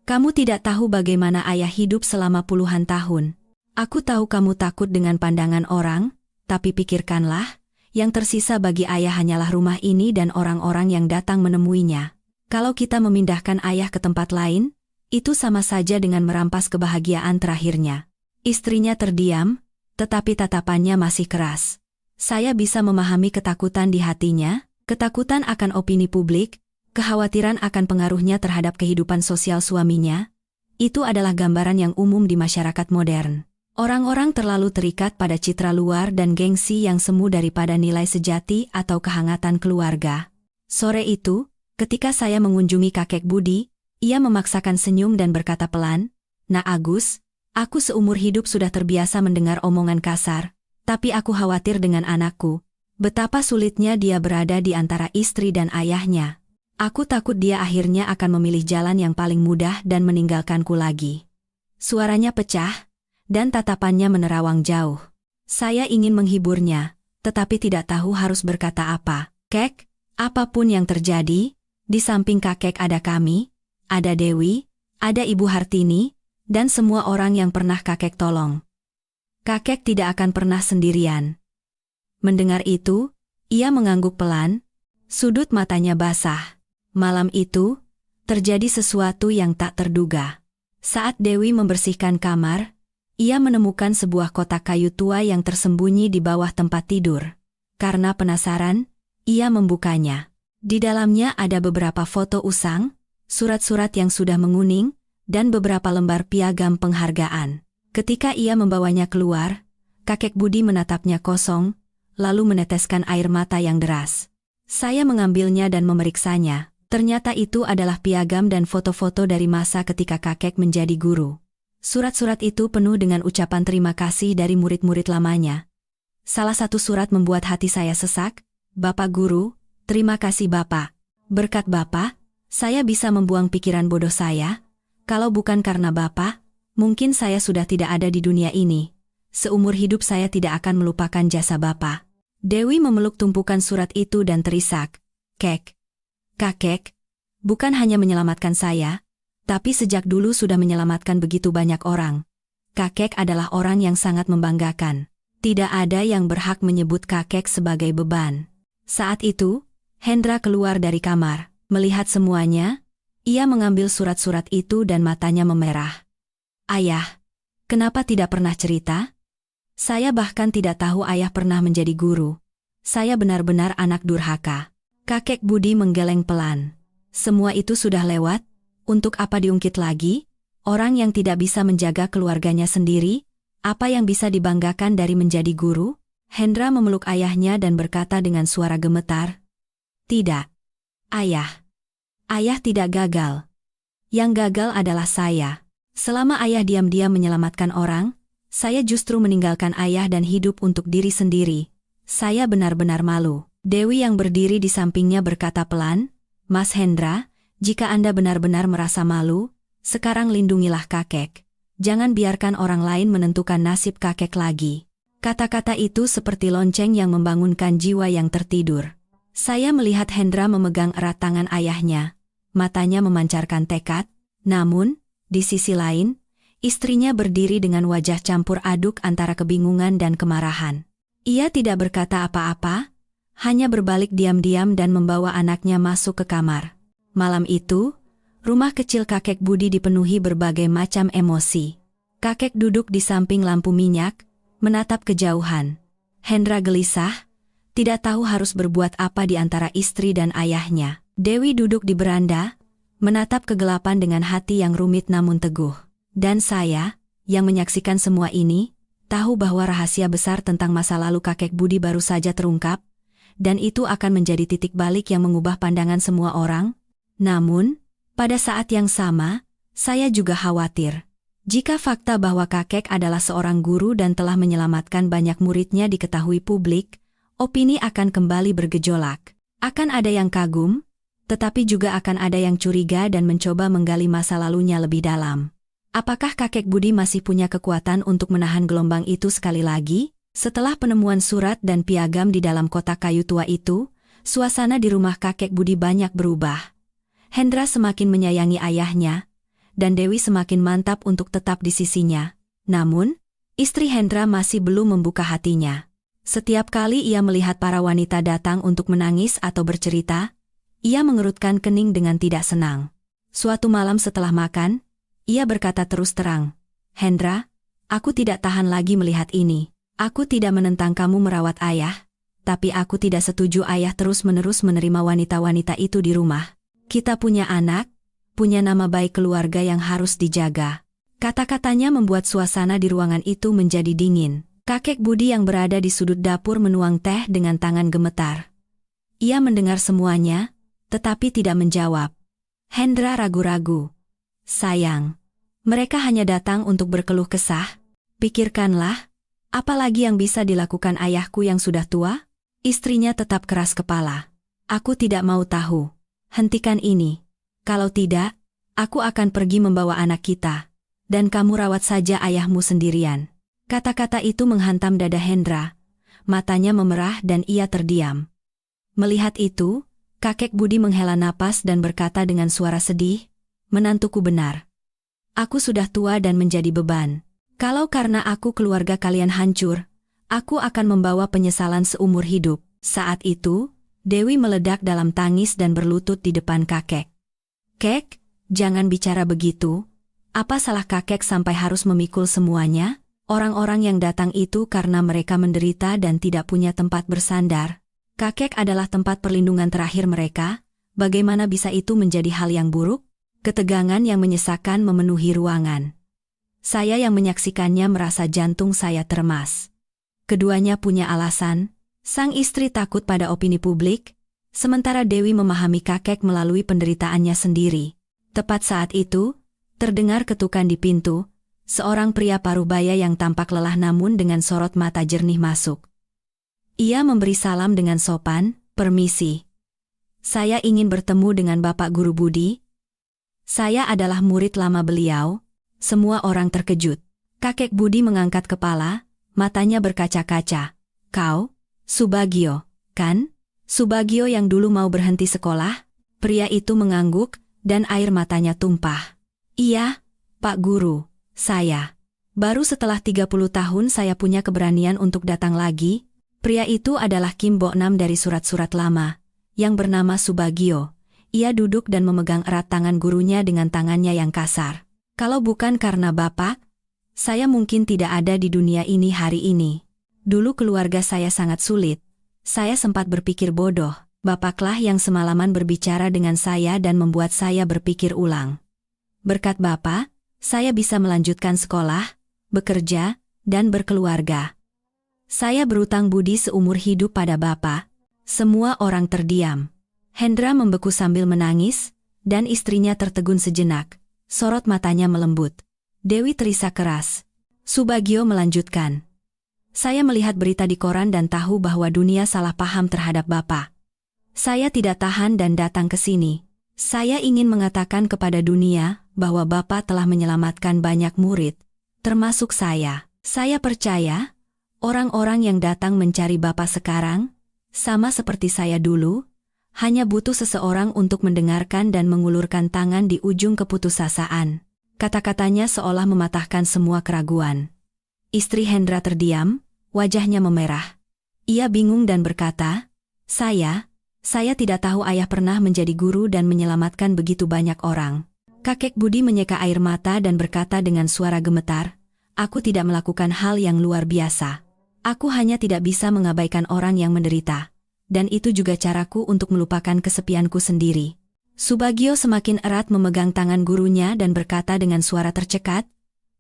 A: Kamu tidak tahu bagaimana ayah hidup selama puluhan tahun. Aku tahu kamu takut dengan pandangan orang, tapi pikirkanlah, yang tersisa bagi ayah hanyalah rumah ini dan orang-orang yang datang menemuinya. Kalau kita memindahkan ayah ke tempat lain, itu sama saja dengan merampas kebahagiaan terakhirnya." Istrinya terdiam, tetapi tatapannya masih keras. Saya bisa memahami ketakutan di hatinya, ketakutan akan opini publik, kekhawatiran akan pengaruhnya terhadap kehidupan sosial suaminya. Itu adalah gambaran yang umum di masyarakat modern. Orang-orang terlalu terikat pada citra luar dan gengsi yang semu daripada nilai sejati atau kehangatan keluarga. Sore itu, ketika saya mengunjungi kakek Budi, ia memaksakan senyum dan berkata pelan, "Nak Agus, aku seumur hidup sudah terbiasa mendengar omongan kasar, tapi aku khawatir dengan anakku. Betapa sulitnya dia berada di antara istri dan ayahnya. Aku takut dia akhirnya akan memilih jalan yang paling mudah dan meninggalkanku lagi." Suaranya pecah, dan tatapannya menerawang jauh. Saya ingin menghiburnya, tetapi tidak tahu harus berkata apa. "Kek, apapun yang terjadi, di samping kakek ada kami, ada Dewi, ada Ibu Hartini, dan semua orang yang pernah kakek tolong. Kakek tidak akan pernah sendirian." Mendengar itu, ia mengangguk pelan, sudut matanya basah. Malam itu, terjadi sesuatu yang tak terduga. Saat Dewi membersihkan kamar, ia menemukan sebuah kotak kayu tua yang tersembunyi di bawah tempat tidur. Karena penasaran, ia membukanya. Di dalamnya ada beberapa foto usang, surat-surat yang sudah menguning, dan beberapa lembar piagam penghargaan. Ketika ia membawanya keluar, kakek Budi menatapnya kosong, lalu meneteskan air mata yang deras. Saya mengambilnya dan memeriksanya. Ternyata itu adalah piagam dan foto-foto dari masa ketika kakek menjadi guru. Surat-surat itu penuh dengan ucapan terima kasih dari murid-murid lamanya. Salah satu surat membuat hati saya sesak. "Bapak Guru, terima kasih Bapak. Berkat Bapak, saya bisa membuang pikiran bodoh saya. Kalau bukan karena Bapak, mungkin saya sudah tidak ada di dunia ini. Seumur hidup saya tidak akan melupakan jasa Bapak." Dewi memeluk tumpukan surat itu dan terisak, Kakek, bukan hanya menyelamatkan saya, tapi sejak dulu sudah menyelamatkan begitu banyak orang. Kakek adalah orang yang sangat membanggakan. Tidak ada yang berhak menyebut kakek sebagai beban." Saat itu, Hendra keluar dari kamar. Melihat semuanya, ia mengambil surat-surat itu dan matanya memerah. "Ayah, kenapa tidak pernah cerita? Saya bahkan tidak tahu ayah pernah menjadi guru. Saya benar-benar anak durhaka." Kakek Budi menggeleng pelan. "Semua itu sudah lewat, untuk apa diungkit lagi? Orang yang tidak bisa menjaga keluarganya sendiri, apa yang bisa dibanggakan dari menjadi guru?" Hendra memeluk ayahnya dan berkata dengan suara gemetar, "Tidak, Ayah. Ayah tidak gagal. Yang gagal adalah saya. Selama ayah diam-diam menyelamatkan orang, saya justru meninggalkan ayah dan hidup untuk diri sendiri. Saya benar-benar malu." Dewi yang berdiri di sampingnya berkata pelan, "Mas Hendra, jika Anda benar-benar merasa malu, sekarang lindungilah kakek. Jangan biarkan orang lain menentukan nasib kakek lagi." Kata-kata itu seperti lonceng yang membangunkan jiwa yang tertidur. Saya melihat Hendra memegang erat tangan ayahnya. Matanya memancarkan tekad, namun, di sisi lain, istrinya berdiri dengan wajah campur aduk antara kebingungan dan kemarahan. Ia tidak berkata apa-apa, hanya berbalik diam-diam dan membawa anaknya masuk ke kamar. Malam itu, rumah kecil kakek Budi dipenuhi berbagai macam emosi. Kakek duduk di samping lampu minyak, menatap kejauhan. Hendra gelisah, tidak tahu harus berbuat apa di antara istri dan ayahnya. Dewi duduk di beranda, menatap kegelapan dengan hati yang rumit namun teguh. Dan saya, yang menyaksikan semua ini, tahu bahwa rahasia besar tentang masa lalu kakek Budi baru saja terungkap, dan itu akan menjadi titik balik yang mengubah pandangan semua orang. Namun, pada saat yang sama, saya juga khawatir. Jika fakta bahwa kakek adalah seorang guru dan telah menyelamatkan banyak muridnya diketahui publik, opini akan kembali bergejolak. Akan ada yang kagum, tetapi juga akan ada yang curiga dan mencoba menggali masa lalunya lebih dalam. Apakah kakek Budi masih punya kekuatan untuk menahan gelombang itu sekali lagi? Setelah penemuan surat dan piagam di dalam kotak kayu tua itu, suasana di rumah kakek Budi banyak berubah. Hendra semakin menyayangi ayahnya, dan Dewi semakin mantap untuk tetap di sisinya. Namun, istri Hendra masih belum membuka hatinya. Setiap kali ia melihat para wanita datang untuk menangis atau bercerita, ia mengerutkan kening dengan tidak senang. Suatu malam setelah makan, ia berkata terus terang, "Hendra, aku tidak tahan lagi melihat ini. Aku tidak menentang kamu merawat ayah, tapi aku tidak setuju ayah terus-menerus menerima wanita-wanita itu di rumah. Kita punya anak, punya nama baik keluarga yang harus dijaga." Kata-katanya membuat suasana di ruangan itu menjadi dingin. Kakek Budi yang berada di sudut dapur menuang teh dengan tangan gemetar. Ia mendengar semuanya, tetapi tidak menjawab. Hendra ragu-ragu. "Sayang, mereka hanya datang untuk berkeluh kesah. Pikirkanlah, apalagi yang bisa dilakukan ayahku yang sudah tua?" Istrinya tetap keras kepala. "Aku tidak mau tahu. Hentikan ini. Kalau tidak, aku akan pergi membawa anak kita. Dan kamu rawat saja ayahmu sendirian." Kata-kata itu menghantam dada Hendra. Matanya memerah dan ia terdiam. Melihat itu, kakek Budi menghela napas dan berkata dengan suara sedih, "Menantuku benar. Aku sudah tua dan menjadi beban. Kalau karena aku keluarga kalian hancur, aku akan membawa penyesalan seumur hidup." Saat itu, Dewi meledak dalam tangis dan berlutut di depan kakek. "Kek, jangan bicara begitu. Apa salah kakek sampai harus memikul semuanya? Orang-orang yang datang itu karena mereka menderita dan tidak punya tempat bersandar. Kakek adalah tempat perlindungan terakhir mereka. Bagaimana bisa itu menjadi hal yang buruk?" Ketegangan yang menyesakkan memenuhi ruangan. Saya yang menyaksikannya merasa jantung saya termas. Keduanya punya alasan. Sang istri takut pada opini publik, sementara Dewi memahami kakek melalui penderitaannya sendiri. Tepat saat itu, terdengar ketukan di pintu. Seorang pria parubaya yang tampak lelah namun dengan sorot mata jernih masuk. Ia memberi salam dengan sopan, "Permisi. Saya ingin bertemu dengan Bapak Guru Budi." "Saya adalah murid lama beliau." Semua orang terkejut. Kakek Budi mengangkat kepala, matanya berkaca-kaca. "Kau, Subagio, kan? Subagio yang dulu mau berhenti sekolah?" Pria itu mengangguk, dan air matanya tumpah. "Iya, Pak Guru. Saya. Baru setelah 30 tahun saya punya keberanian untuk datang lagi." Pria itu adalah Kim Boknam dari surat-surat lama, yang bernama Subagio. Ia duduk dan memegang erat tangan gurunya dengan tangannya yang kasar. "Kalau bukan karena Bapak, saya mungkin tidak ada di dunia ini hari ini. Dulu keluarga saya sangat sulit. Saya sempat berpikir bodoh. Bapaklah yang semalaman berbicara dengan saya dan membuat saya berpikir ulang. Berkat Bapak, saya bisa melanjutkan sekolah, bekerja, dan berkeluarga. Saya berutang budi seumur hidup pada Bapak." Semua orang terdiam. Hendra membeku sambil menangis, dan istrinya tertegun sejenak. Sorot matanya melembut. Dewi terisak keras. Subagio melanjutkan. Saya melihat berita di koran dan tahu bahwa dunia salah paham terhadap Bapak. Saya tidak tahan dan datang ke sini. Saya ingin mengatakan kepada dunia bahwa Bapak telah menyelamatkan banyak murid, termasuk saya. Saya percaya, orang-orang yang datang mencari Bapak sekarang, sama seperti saya dulu, hanya butuh seseorang untuk mendengarkan dan mengulurkan tangan di ujung keputusasaan. Kata-katanya seolah mematahkan semua keraguan. Istri Hendra terdiam, wajahnya memerah. Ia bingung dan berkata, Saya tidak tahu ayah pernah menjadi guru dan menyelamatkan begitu banyak orang. Kakek Budi menyeka air mata dan berkata dengan suara gemetar, Aku tidak melakukan hal yang luar biasa. Aku hanya tidak bisa mengabaikan orang yang menderita. Dan itu juga caraku untuk melupakan kesepianku sendiri. Subagio semakin erat memegang tangan gurunya dan berkata dengan suara tercekat,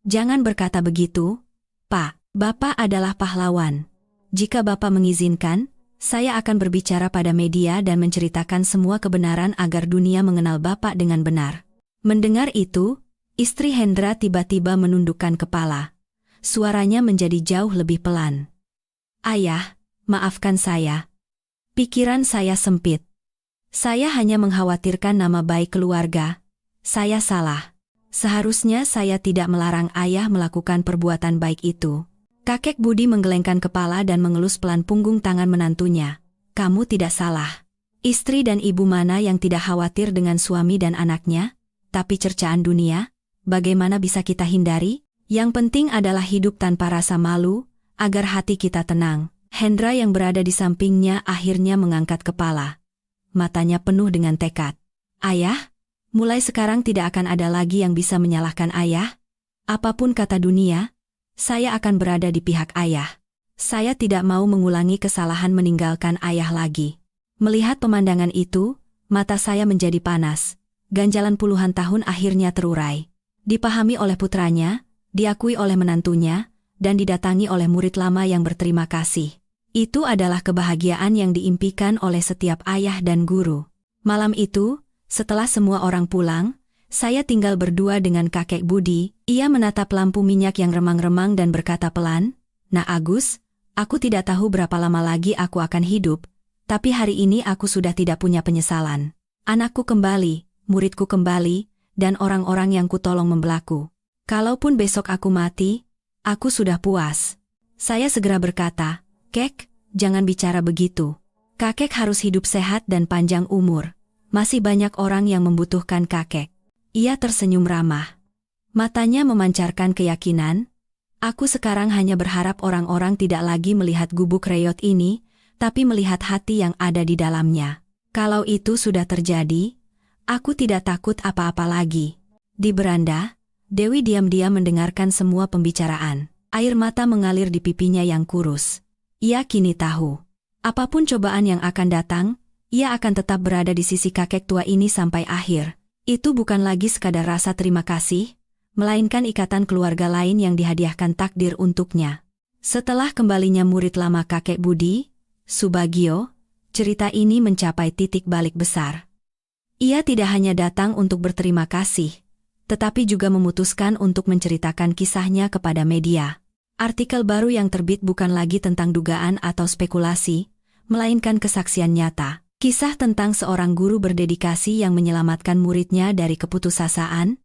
A: Jangan berkata begitu, Pak. Bapak adalah pahlawan. Jika Bapak mengizinkan, saya akan berbicara pada media dan menceritakan semua kebenaran agar dunia mengenal Bapak dengan benar. Mendengar itu, istri Hendra tiba-tiba menundukkan kepala. Suaranya menjadi jauh lebih pelan. Ayah, maafkan saya. Pikiran saya sempit. Saya hanya mengkhawatirkan nama baik keluarga. Saya salah. Seharusnya saya tidak melarang ayah melakukan perbuatan baik itu. Kakek Budi menggelengkan kepala dan mengelus pelan punggung tangan menantunya. Kamu tidak salah. Istri dan ibu mana yang tidak khawatir dengan suami dan anaknya? Tapi cercaan dunia, bagaimana bisa kita hindari? Yang penting adalah hidup tanpa rasa malu, agar hati kita tenang. Hendra yang berada di sampingnya akhirnya mengangkat kepala. Matanya penuh dengan tekad. Ayah, mulai sekarang tidak akan ada lagi yang bisa menyalahkan ayah. Apapun kata dunia, saya akan berada di pihak ayah. Saya tidak mau mengulangi kesalahan meninggalkan ayah lagi. Melihat pemandangan itu, mata saya menjadi panas. Ganjalan puluhan tahun akhirnya terurai. Dipahami oleh putranya, diakui oleh menantunya, dan didatangi oleh murid lama yang berterima kasih. Itu adalah kebahagiaan yang diimpikan oleh setiap ayah dan guru. Malam itu, setelah semua orang pulang, saya tinggal berdua dengan kakek Budi. Ia menatap lampu minyak yang remang-remang dan berkata pelan, Nak Agus, aku tidak tahu berapa lama lagi aku akan hidup, tapi hari ini aku sudah tidak punya penyesalan. Anakku kembali, muridku kembali, dan orang-orang yang kutolong membelaku. Kalaupun besok aku mati, aku sudah puas. Saya segera berkata, Kek, jangan bicara begitu. Kakek harus hidup sehat dan panjang umur. Masih banyak orang yang membutuhkan kakek. Ia tersenyum ramah. Matanya memancarkan keyakinan. Aku sekarang hanya berharap orang-orang tidak lagi melihat gubuk reot ini, tapi melihat hati yang ada di dalamnya. Kalau itu sudah terjadi, aku tidak takut apa-apa lagi. Di beranda, Dewi diam-diam mendengarkan semua pembicaraan. Air mata mengalir di pipinya yang kurus. Ia kini tahu. Apapun cobaan yang akan datang, ia akan tetap berada di sisi kakek tua ini sampai akhir. Itu bukan lagi sekadar rasa terima kasih, melainkan ikatan keluarga lain yang dihadiahkan takdir untuknya. Setelah kembalinya murid lama kakek Budi, Subagio, cerita ini mencapai titik balik besar. Ia tidak hanya datang untuk berterima kasih, tetapi juga memutuskan untuk menceritakan kisahnya kepada media. Artikel baru yang terbit bukan lagi tentang dugaan atau spekulasi, melainkan kesaksian nyata. Kisah tentang seorang guru berdedikasi yang menyelamatkan muridnya dari keputusasaan,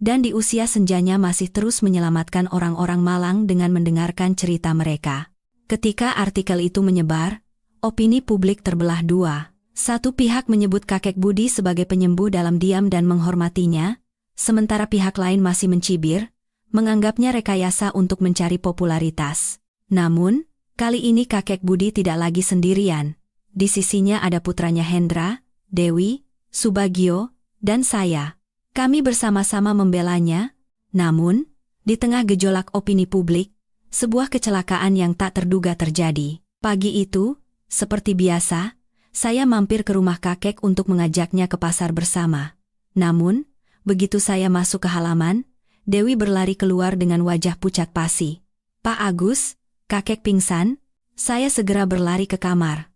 A: dan di usia senjanya masih terus menyelamatkan orang-orang malang dengan mendengarkan cerita mereka. Ketika artikel itu menyebar, opini publik terbelah dua. Satu pihak menyebut kakek Budi sebagai penyembuh dalam diam dan menghormatinya, sementara pihak lain masih mencibir, menganggapnya rekayasa untuk mencari popularitas. Namun, kali ini kakek Budi tidak lagi sendirian. Di sisinya ada putranya Hendra, Dewi, Subagio, dan saya. Kami bersama-sama membelanya, namun, di tengah gejolak opini publik, sebuah kecelakaan yang tak terduga terjadi. Pagi itu, seperti biasa, saya mampir ke rumah kakek untuk mengajaknya ke pasar bersama. Namun, begitu saya masuk ke halaman, Dewi berlari keluar dengan wajah pucat pasi. Pak Agus, kakek pingsan. Saya segera berlari ke kamar.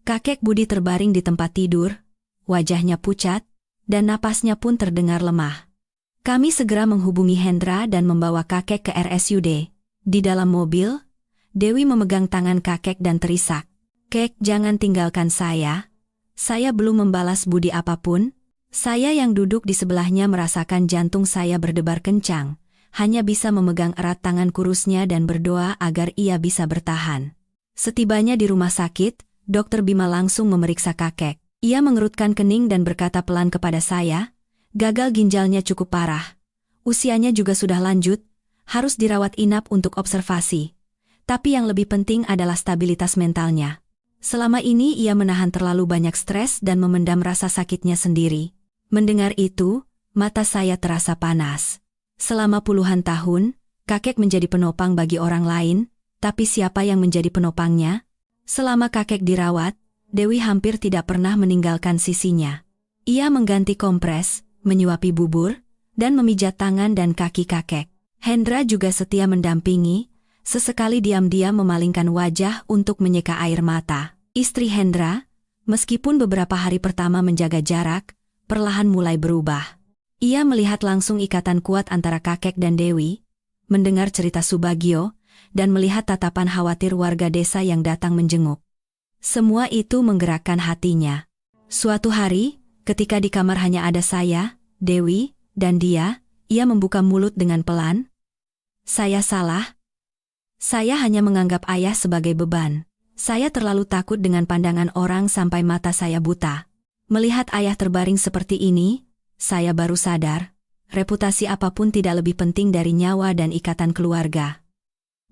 A: Kakek Budi terbaring di tempat tidur, wajahnya pucat, dan napasnya pun terdengar lemah. Kami segera menghubungi Hendra dan membawa kakek ke RSUD. Di dalam mobil, Dewi memegang tangan kakek dan terisak. "Kek, jangan tinggalkan saya. Saya belum membalas budi apapun." Saya yang duduk di sebelahnya merasakan jantung saya berdebar kencang, hanya bisa memegang erat tangan kurusnya dan berdoa agar ia bisa bertahan. Setibanya di rumah sakit, Dokter Bima langsung memeriksa kakek. Ia mengerutkan kening dan berkata pelan kepada saya, "Gagal ginjalnya cukup parah. Usianya juga sudah lanjut, harus dirawat inap untuk observasi. Tapi yang lebih penting adalah stabilitas mentalnya. Selama ini ia menahan terlalu banyak stres dan memendam rasa sakitnya sendiri." Mendengar itu, mata saya terasa panas. Selama puluhan tahun, kakek menjadi penopang bagi orang lain, tapi siapa yang menjadi penopangnya? Selama kakek dirawat, Dewi hampir tidak pernah meninggalkan sisinya. Ia mengganti kompres, menyuapi bubur, dan memijat tangan dan kaki kakek. Hendra juga setia mendampingi, sesekali diam-diam memalingkan wajah untuk menyeka air mata. Istri Hendra, meskipun beberapa hari pertama menjaga jarak, perlahan mulai berubah. Ia melihat langsung ikatan kuat antara kakek dan Dewi, mendengar cerita Subagio, dan melihat tatapan khawatir warga desa yang datang menjenguk. Semua itu menggerakkan hatinya. Suatu hari, ketika di kamar hanya ada saya, Dewi, dan dia, ia membuka mulut dengan pelan. "Saya salah. Saya hanya menganggap ayah sebagai beban. Saya terlalu takut dengan pandangan orang sampai mata saya buta. Melihat ayah terbaring seperti ini, saya baru sadar, reputasi apapun tidak lebih penting dari nyawa dan ikatan keluarga."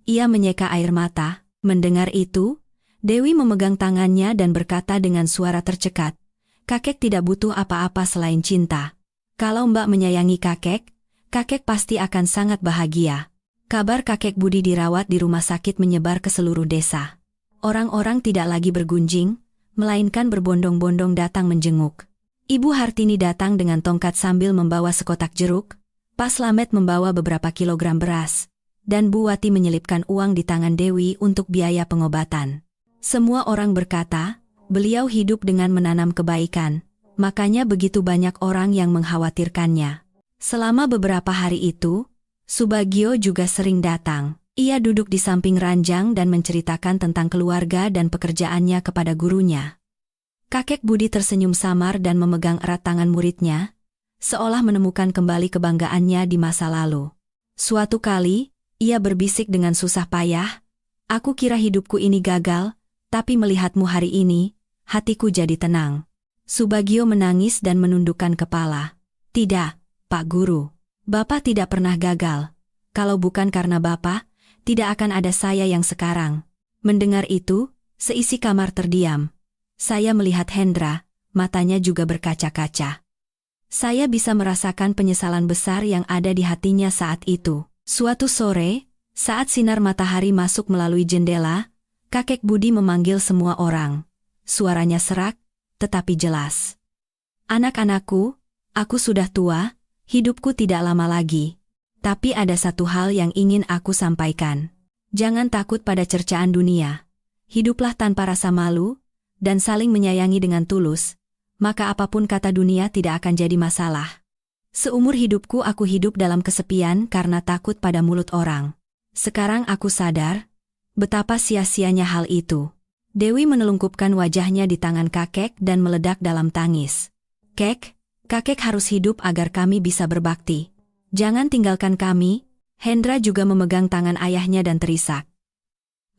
A: Ia menyeka air mata. Mendengar itu, Dewi memegang tangannya dan berkata dengan suara tercekat, "Kakek tidak butuh apa-apa selain cinta. Kalau Mbak menyayangi kakek, kakek pasti akan sangat bahagia." Kabar kakek Budi dirawat di rumah sakit menyebar ke seluruh desa. Orang-orang tidak lagi bergunjing, melainkan berbondong-bondong datang menjenguk. Ibu Hartini datang dengan tongkat sambil membawa sekotak jeruk, Pak Slamet membawa beberapa kilogram beras, dan Bu Wati menyelipkan uang di tangan Dewi untuk biaya pengobatan. Semua orang berkata, beliau hidup dengan menanam kebaikan, makanya begitu banyak orang yang mengkhawatirkannya. Selama beberapa hari itu, Subagio juga sering datang. Ia duduk di samping ranjang dan menceritakan tentang keluarga dan pekerjaannya kepada gurunya. Kakek Budi tersenyum samar dan memegang erat tangan muridnya, seolah menemukan kembali kebanggaannya di masa lalu. Suatu kali, ia berbisik dengan susah payah, "Aku kira hidupku ini gagal, tapi melihatmu hari ini, hatiku jadi tenang." Subagio menangis dan menundukkan kepala. "Tidak, Pak Guru. Bapak tidak pernah gagal. Kalau bukan karena Bapak, tidak akan ada saya yang sekarang." Mendengar itu, seisi kamar terdiam. Saya melihat Hendra, matanya juga berkaca-kaca. Saya bisa merasakan penyesalan besar yang ada di hatinya saat itu. Suatu sore, saat sinar matahari masuk melalui jendela, kakek Budi memanggil semua orang. Suaranya serak, tetapi jelas. "Anak-anakku, aku sudah tua, hidupku tidak lama lagi. Tapi ada satu hal yang ingin aku sampaikan. Jangan takut pada cercaan dunia. Hiduplah tanpa rasa malu, dan saling menyayangi dengan tulus, maka apapun kata dunia tidak akan jadi masalah. Seumur hidupku aku hidup dalam kesepian karena takut pada mulut orang. Sekarang aku sadar, betapa sia-sianya hal itu." Dewi menelungkupkan wajahnya di tangan kakek dan meledak dalam tangis. "Kek, kakek harus hidup agar kami bisa berbakti. Jangan tinggalkan kami." Hendra juga memegang tangan ayahnya dan terisak.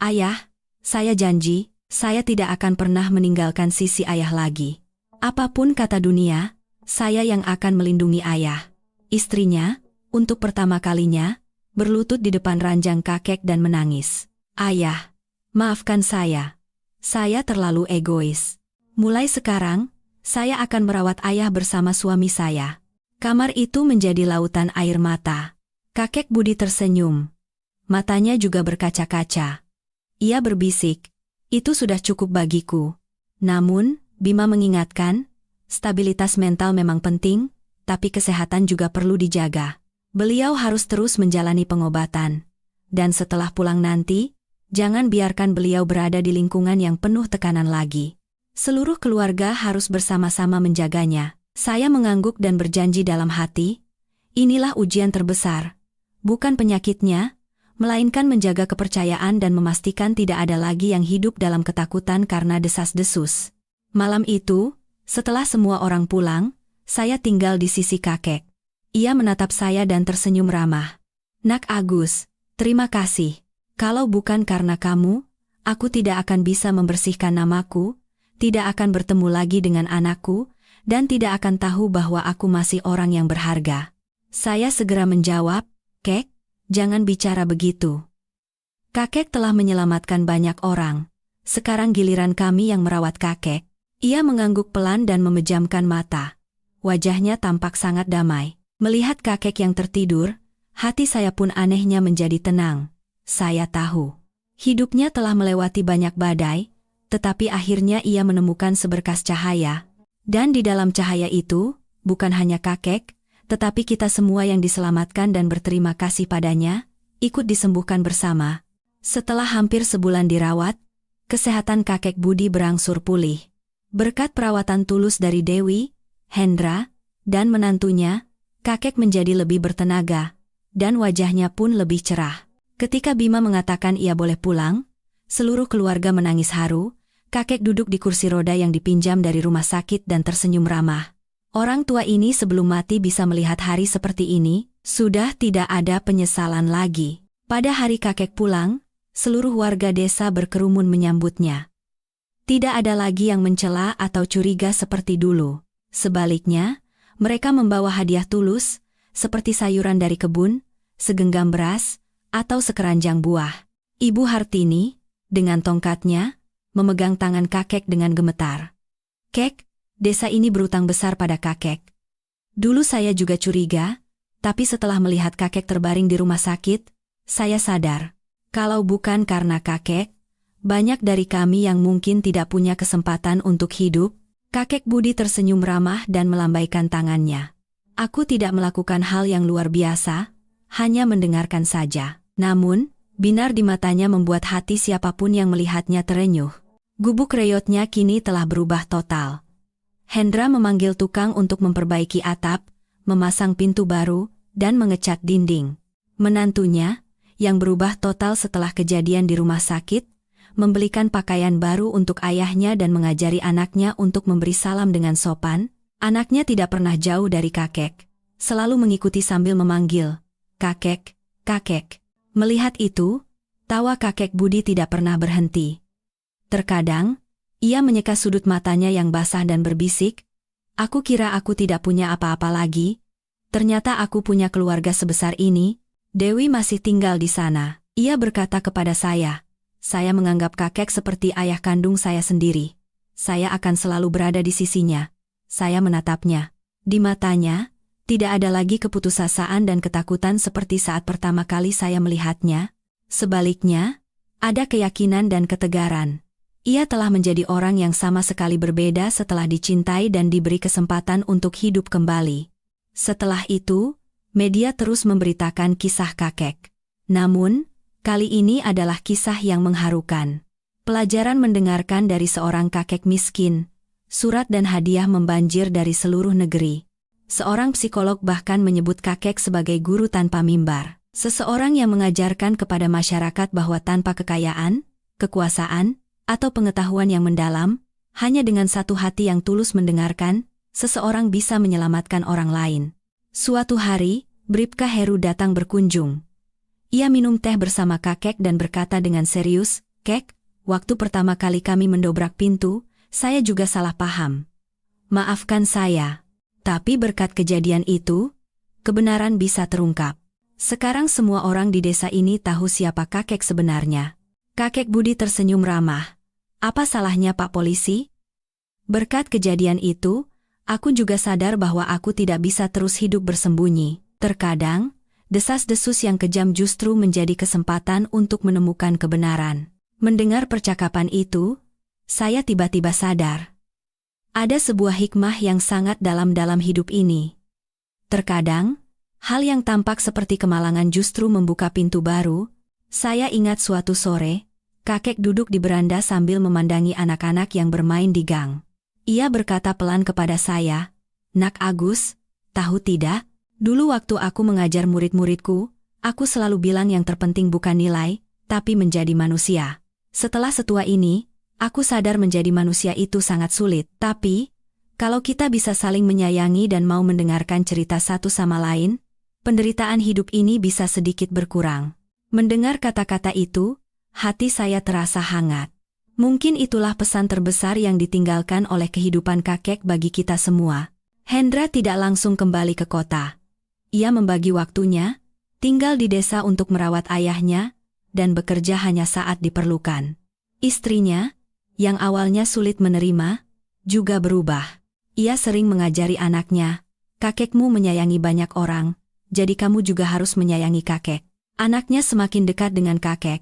A: "Ayah, saya janji, saya tidak akan pernah meninggalkan sisi ayah lagi. Apapun kata dunia, saya yang akan melindungi ayah." Istrinya, untuk pertama kalinya, berlutut di depan ranjang kakek dan menangis. "Ayah, maafkan saya. Saya terlalu egois. Mulai sekarang, saya akan merawat ayah bersama suami saya." Kamar itu menjadi lautan air mata. Kakek Budi tersenyum. Matanya juga berkaca-kaca. Ia berbisik, "Itu sudah cukup bagiku." Namun, Bima mengingatkan, stabilitas mental memang penting, tapi kesehatan juga perlu dijaga. Beliau harus terus menjalani pengobatan. Dan setelah pulang nanti, jangan biarkan beliau berada di lingkungan yang penuh tekanan lagi. Seluruh keluarga harus bersama-sama menjaganya. Saya mengangguk dan berjanji dalam hati, inilah ujian terbesar. Bukan penyakitnya, melainkan menjaga kepercayaan dan memastikan tidak ada lagi yang hidup dalam ketakutan karena desas-desus. Malam itu, setelah semua orang pulang, saya tinggal di sisi kakek. Ia menatap saya dan tersenyum ramah. "Nak Agus, terima kasih. Kalau bukan karena kamu, aku tidak akan bisa membersihkan namaku, tidak akan bertemu lagi dengan anakku, dan tidak akan tahu bahwa aku masih orang yang berharga." Saya segera menjawab, "Kek, jangan bicara begitu. Kakek telah menyelamatkan banyak orang. Sekarang giliran kami yang merawat kakek." Ia mengangguk pelan dan memejamkan mata. Wajahnya tampak sangat damai. Melihat kakek yang tertidur, hati saya pun anehnya menjadi tenang. Saya tahu hidupnya telah melewati banyak badai, tetapi akhirnya ia menemukan seberkas cahaya. Dan di dalam cahaya itu, bukan hanya kakek, tetapi kita semua yang diselamatkan dan berterima kasih padanya, ikut disembuhkan bersama. Setelah hampir sebulan dirawat, kesehatan kakek Budi berangsur pulih. Berkat perawatan tulus dari Dewi, Hendra, dan menantunya, kakek menjadi lebih bertenaga, dan wajahnya pun lebih cerah. Ketika Bima mengatakan ia boleh pulang, seluruh keluarga menangis haru. Kakek duduk di kursi roda yang dipinjam dari rumah sakit dan tersenyum ramah. Orang tua ini sebelum mati bisa melihat hari seperti ini, sudah tidak ada penyesalan lagi. Pada hari kakek pulang, seluruh warga desa berkerumun menyambutnya. Tidak ada lagi yang mencela atau curiga seperti dulu. Sebaliknya, mereka membawa hadiah tulus, seperti sayuran dari kebun, segenggam beras, atau sekeranjang buah. Ibu Hartini, dengan tongkatnya, memegang tangan kakek dengan gemetar. "Kek, desa ini berutang besar pada kakek. Dulu saya juga curiga, tapi setelah melihat kakek terbaring di rumah sakit, saya sadar. Kalau bukan karena kakek, banyak dari kami yang mungkin tidak punya kesempatan untuk hidup." Kakek Budi tersenyum ramah dan melambaikan tangannya. "Aku tidak melakukan hal yang luar biasa, hanya mendengarkan saja." Namun, binar di matanya membuat hati siapapun yang melihatnya terenyuh. Gubuk reyotnya kini telah berubah total. Hendra memanggil tukang untuk memperbaiki atap, memasang pintu baru, dan mengecat dinding. Menantunya, yang berubah total setelah kejadian di rumah sakit, membelikan pakaian baru untuk ayahnya dan mengajari anaknya untuk memberi salam dengan sopan. Anaknya tidak pernah jauh dari kakek, selalu mengikuti sambil memanggil, "Kakek, kakek." Melihat itu, tawa kakek Budi tidak pernah berhenti. Terkadang, ia menyeka sudut matanya yang basah dan berbisik, "Aku kira aku tidak punya apa-apa lagi. Ternyata aku punya keluarga sebesar ini. Dewi masih tinggal di sana." Ia berkata kepada saya, "Saya menganggap kakek seperti ayah kandung saya sendiri. Saya akan selalu berada di sisinya." Saya menatapnya. Di matanya, tidak ada lagi keputusasaan dan ketakutan seperti saat pertama kali saya melihatnya. Sebaliknya, ada keyakinan dan ketegaran. Ia telah menjadi orang yang sama sekali berbeda setelah dicintai dan diberi kesempatan untuk hidup kembali. Setelah itu, media terus memberitakan kisah kakek. Namun, kali ini adalah kisah yang mengharukan. Pelajaran mendengarkan dari seorang kakek miskin, surat dan hadiah membanjir dari seluruh negeri. Seorang psikolog bahkan menyebut kakek sebagai guru tanpa mimbar. Seseorang yang mengajarkan kepada masyarakat bahwa tanpa kekayaan, kekuasaan, atau pengetahuan yang mendalam, hanya dengan satu hati yang tulus mendengarkan, seseorang bisa menyelamatkan orang lain. Suatu hari, Bribka Heru datang berkunjung. Ia minum teh bersama kakek dan berkata dengan serius, "Kek, waktu pertama kali kami mendobrak pintu, saya juga salah paham. Maafkan saya. Tapi berkat kejadian itu, kebenaran bisa terungkap. Sekarang semua orang di desa ini tahu siapa kakek sebenarnya." Kakek Budi tersenyum ramah. "Apa salahnya Pak Polisi? Berkat kejadian itu, aku juga sadar bahwa aku tidak bisa terus hidup bersembunyi. Terkadang, desas-desus yang kejam justru menjadi kesempatan untuk menemukan kebenaran." Mendengar percakapan itu, saya tiba-tiba sadar. Ada sebuah hikmah yang sangat dalam hidup ini. Terkadang, hal yang tampak seperti kemalangan justru membuka pintu baru. Saya ingat suatu sore, kakek duduk di beranda sambil memandangi anak-anak yang bermain di gang. Ia berkata pelan kepada saya, "Nak Agus, tahu tidak? Dulu waktu aku mengajar murid-muridku, Aku selalu bilang yang terpenting bukan nilai, tapi menjadi manusia. Setelah setua ini, aku sadar menjadi manusia itu sangat sulit. Tapi, kalau kita bisa saling menyayangi dan mau mendengarkan cerita satu sama lain, penderitaan hidup ini bisa sedikit berkurang. Mendengar kata-kata itu, hati saya terasa hangat. Mungkin itulah pesan terbesar yang ditinggalkan oleh kehidupan kakek bagi kita semua. Hendra tidak langsung kembali ke kota. Ia membagi waktunya, tinggal di desa untuk merawat ayahnya, dan bekerja hanya saat diperlukan. Istrinya, yang awalnya sulit menerima, juga berubah. Ia sering mengajari anaknya, "Kakekmu menyayangi banyak orang, jadi kamu juga harus menyayangi kakek." Anaknya semakin dekat dengan kakek,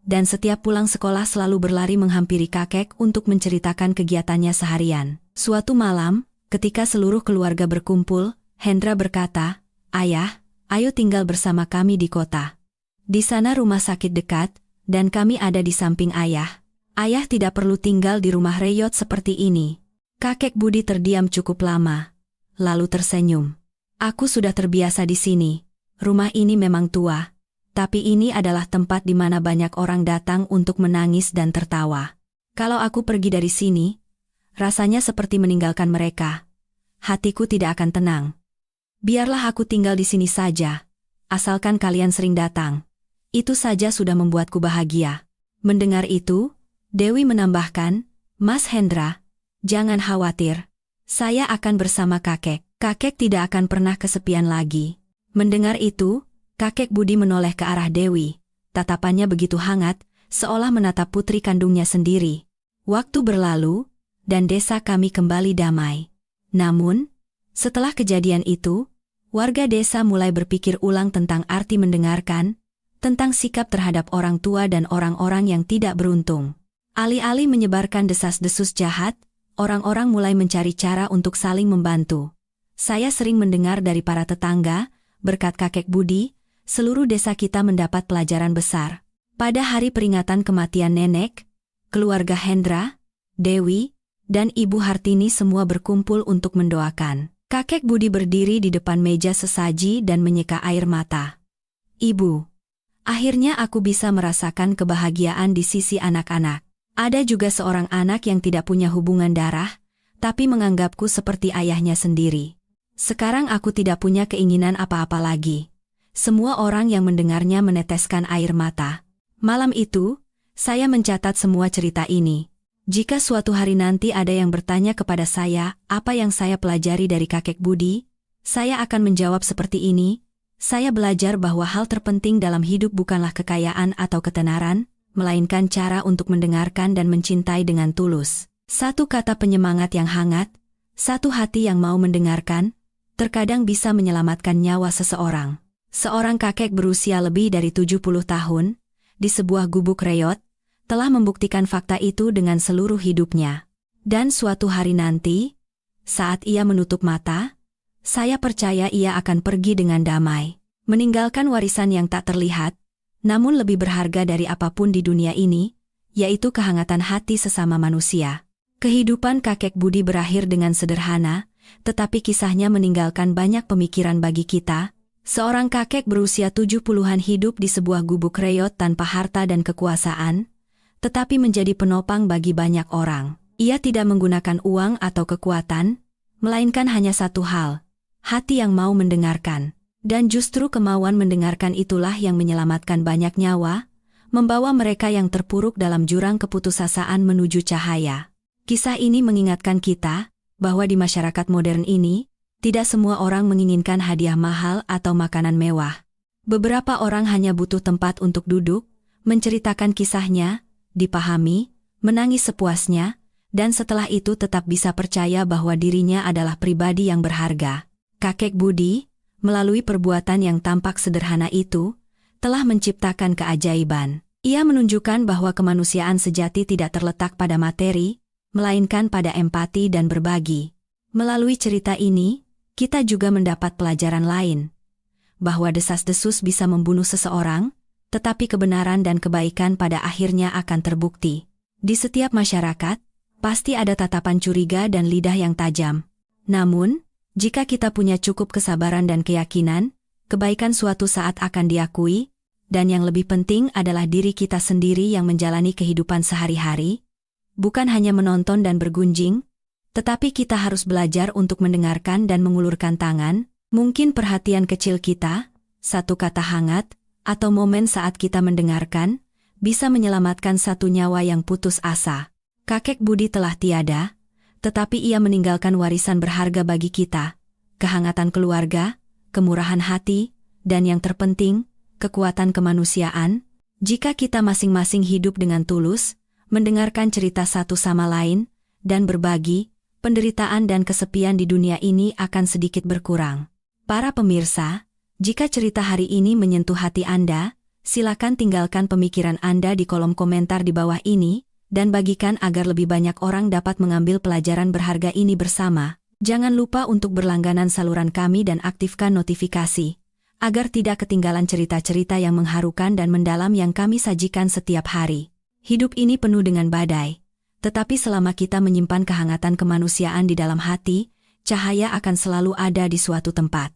A: dan setiap pulang sekolah selalu berlari menghampiri kakek untuk menceritakan kegiatannya seharian. Suatu malam, ketika seluruh keluarga berkumpul, Hendra berkata, "Ayah, ayo tinggal bersama kami di kota. Di sana rumah sakit dekat, dan kami ada di samping ayah. Ayah tidak perlu tinggal di rumah reyot seperti ini." Kakek Budi terdiam cukup lama, lalu tersenyum. "Aku sudah terbiasa di sini. Rumah ini memang tua, tapi ini adalah tempat di mana banyak orang datang untuk menangis dan tertawa. Kalau aku pergi dari sini, rasanya seperti meninggalkan mereka. Hatiku tidak akan tenang. Biarlah aku tinggal di sini saja, asalkan kalian sering datang. Itu saja sudah membuatku bahagia." Mendengar itu, Dewi menambahkan, "Mas Hendra, jangan khawatir. Saya akan bersama kakek. Kakek tidak akan pernah kesepian lagi." Mendengar itu, kakek Budi menoleh ke arah Dewi. Tatapannya begitu hangat, seolah menatap putri kandungnya sendiri. Waktu berlalu, dan desa kami kembali damai. Namun, setelah kejadian itu, warga desa mulai berpikir ulang tentang arti mendengarkan, tentang sikap terhadap orang tua dan orang-orang yang tidak beruntung. Alih-alih menyebarkan desas-desus jahat, orang-orang mulai mencari cara untuk saling membantu. Saya sering mendengar dari para tetangga, berkat kakek Budi, seluruh desa kita mendapat pelajaran besar. Pada hari peringatan kematian nenek, keluarga Hendra, Dewi, dan Ibu Hartini semua berkumpul untuk mendoakan. Kakek Budi berdiri di depan meja sesaji dan menyeka air mata. "Ibu, akhirnya aku bisa merasakan kebahagiaan di sisi anak-anak. Ada juga seorang anak yang tidak punya hubungan darah, tapi menganggapku seperti ayahnya sendiri. Sekarang aku tidak punya keinginan apa-apa lagi." Semua orang yang mendengarnya meneteskan air mata. Malam itu, saya mencatat semua cerita ini. Jika suatu hari nanti ada yang bertanya kepada saya apa yang saya pelajari dari kakek Budi, saya akan menjawab seperti ini, "Saya belajar bahwa hal terpenting dalam hidup bukanlah kekayaan atau ketenaran, melainkan cara untuk mendengarkan dan mencintai dengan tulus." Satu kata penyemangat yang hangat, satu hati yang mau mendengarkan, terkadang bisa menyelamatkan nyawa seseorang. Seorang kakek berusia lebih dari 70 tahun, di sebuah gubuk reyot, telah membuktikan fakta itu dengan seluruh hidupnya. Dan suatu hari nanti, saat ia menutup mata, saya percaya ia akan pergi dengan damai, meninggalkan warisan yang tak terlihat, namun lebih berharga dari apapun di dunia ini, yaitu kehangatan hati sesama manusia. Kehidupan kakek Budi berakhir dengan sederhana, tetapi kisahnya meninggalkan banyak pemikiran bagi kita. Seorang kakek berusia 70-an hidup di sebuah gubuk reyot tanpa harta dan kekuasaan, tetapi menjadi penopang bagi banyak orang. Ia tidak menggunakan uang atau kekuatan, melainkan hanya satu hal, hati yang mau mendengarkan. Dan justru kemauan mendengarkan itulah yang menyelamatkan banyak nyawa, membawa mereka yang terpuruk dalam jurang keputusasaan menuju cahaya. Kisah ini mengingatkan kita, bahwa di masyarakat modern ini, tidak semua orang menginginkan hadiah mahal atau makanan mewah. Beberapa orang hanya butuh tempat untuk duduk, menceritakan kisahnya, dipahami, menangis sepuasnya, dan setelah itu tetap bisa percaya bahwa dirinya adalah pribadi yang berharga. Kakek Budi, melalui perbuatan yang tampak sederhana itu, telah menciptakan keajaiban. Ia menunjukkan bahwa kemanusiaan sejati tidak terletak pada materi, melainkan pada empati dan berbagi. Melalui cerita ini, kita juga mendapat pelajaran lain, bahwa desas-desus bisa membunuh seseorang, tetapi kebenaran dan kebaikan pada akhirnya akan terbukti. Di setiap masyarakat, pasti ada tatapan curiga dan lidah yang tajam. Namun, jika kita punya cukup kesabaran dan keyakinan, kebaikan suatu saat akan diakui, dan yang lebih penting adalah diri kita sendiri yang menjalani kehidupan sehari-hari, bukan hanya menonton dan bergunjing, tetapi kita harus belajar untuk mendengarkan dan mengulurkan tangan, mungkin perhatian kecil kita, satu kata hangat, atau momen saat kita mendengarkan, bisa menyelamatkan satu nyawa yang putus asa. Kakek Budi telah tiada, tetapi ia meninggalkan warisan berharga bagi kita, kehangatan keluarga, kemurahan hati, dan yang terpenting, kekuatan kemanusiaan. Jika kita masing-masing hidup dengan tulus, mendengarkan cerita satu sama lain, dan berbagi, penderitaan dan kesepian di dunia ini akan sedikit berkurang. Para pemirsa, jika cerita hari ini menyentuh hati Anda, silakan tinggalkan pemikiran Anda di kolom komentar di bawah ini, dan bagikan agar lebih banyak orang dapat mengambil pelajaran berharga ini bersama. Jangan lupa untuk berlangganan saluran kami dan aktifkan notifikasi, agar tidak ketinggalan cerita-cerita yang mengharukan dan mendalam yang kami sajikan setiap hari. Hidup ini penuh dengan badai, tetapi selama kita menyimpan kehangatan kemanusiaan di dalam hati, cahaya akan selalu ada di suatu tempat.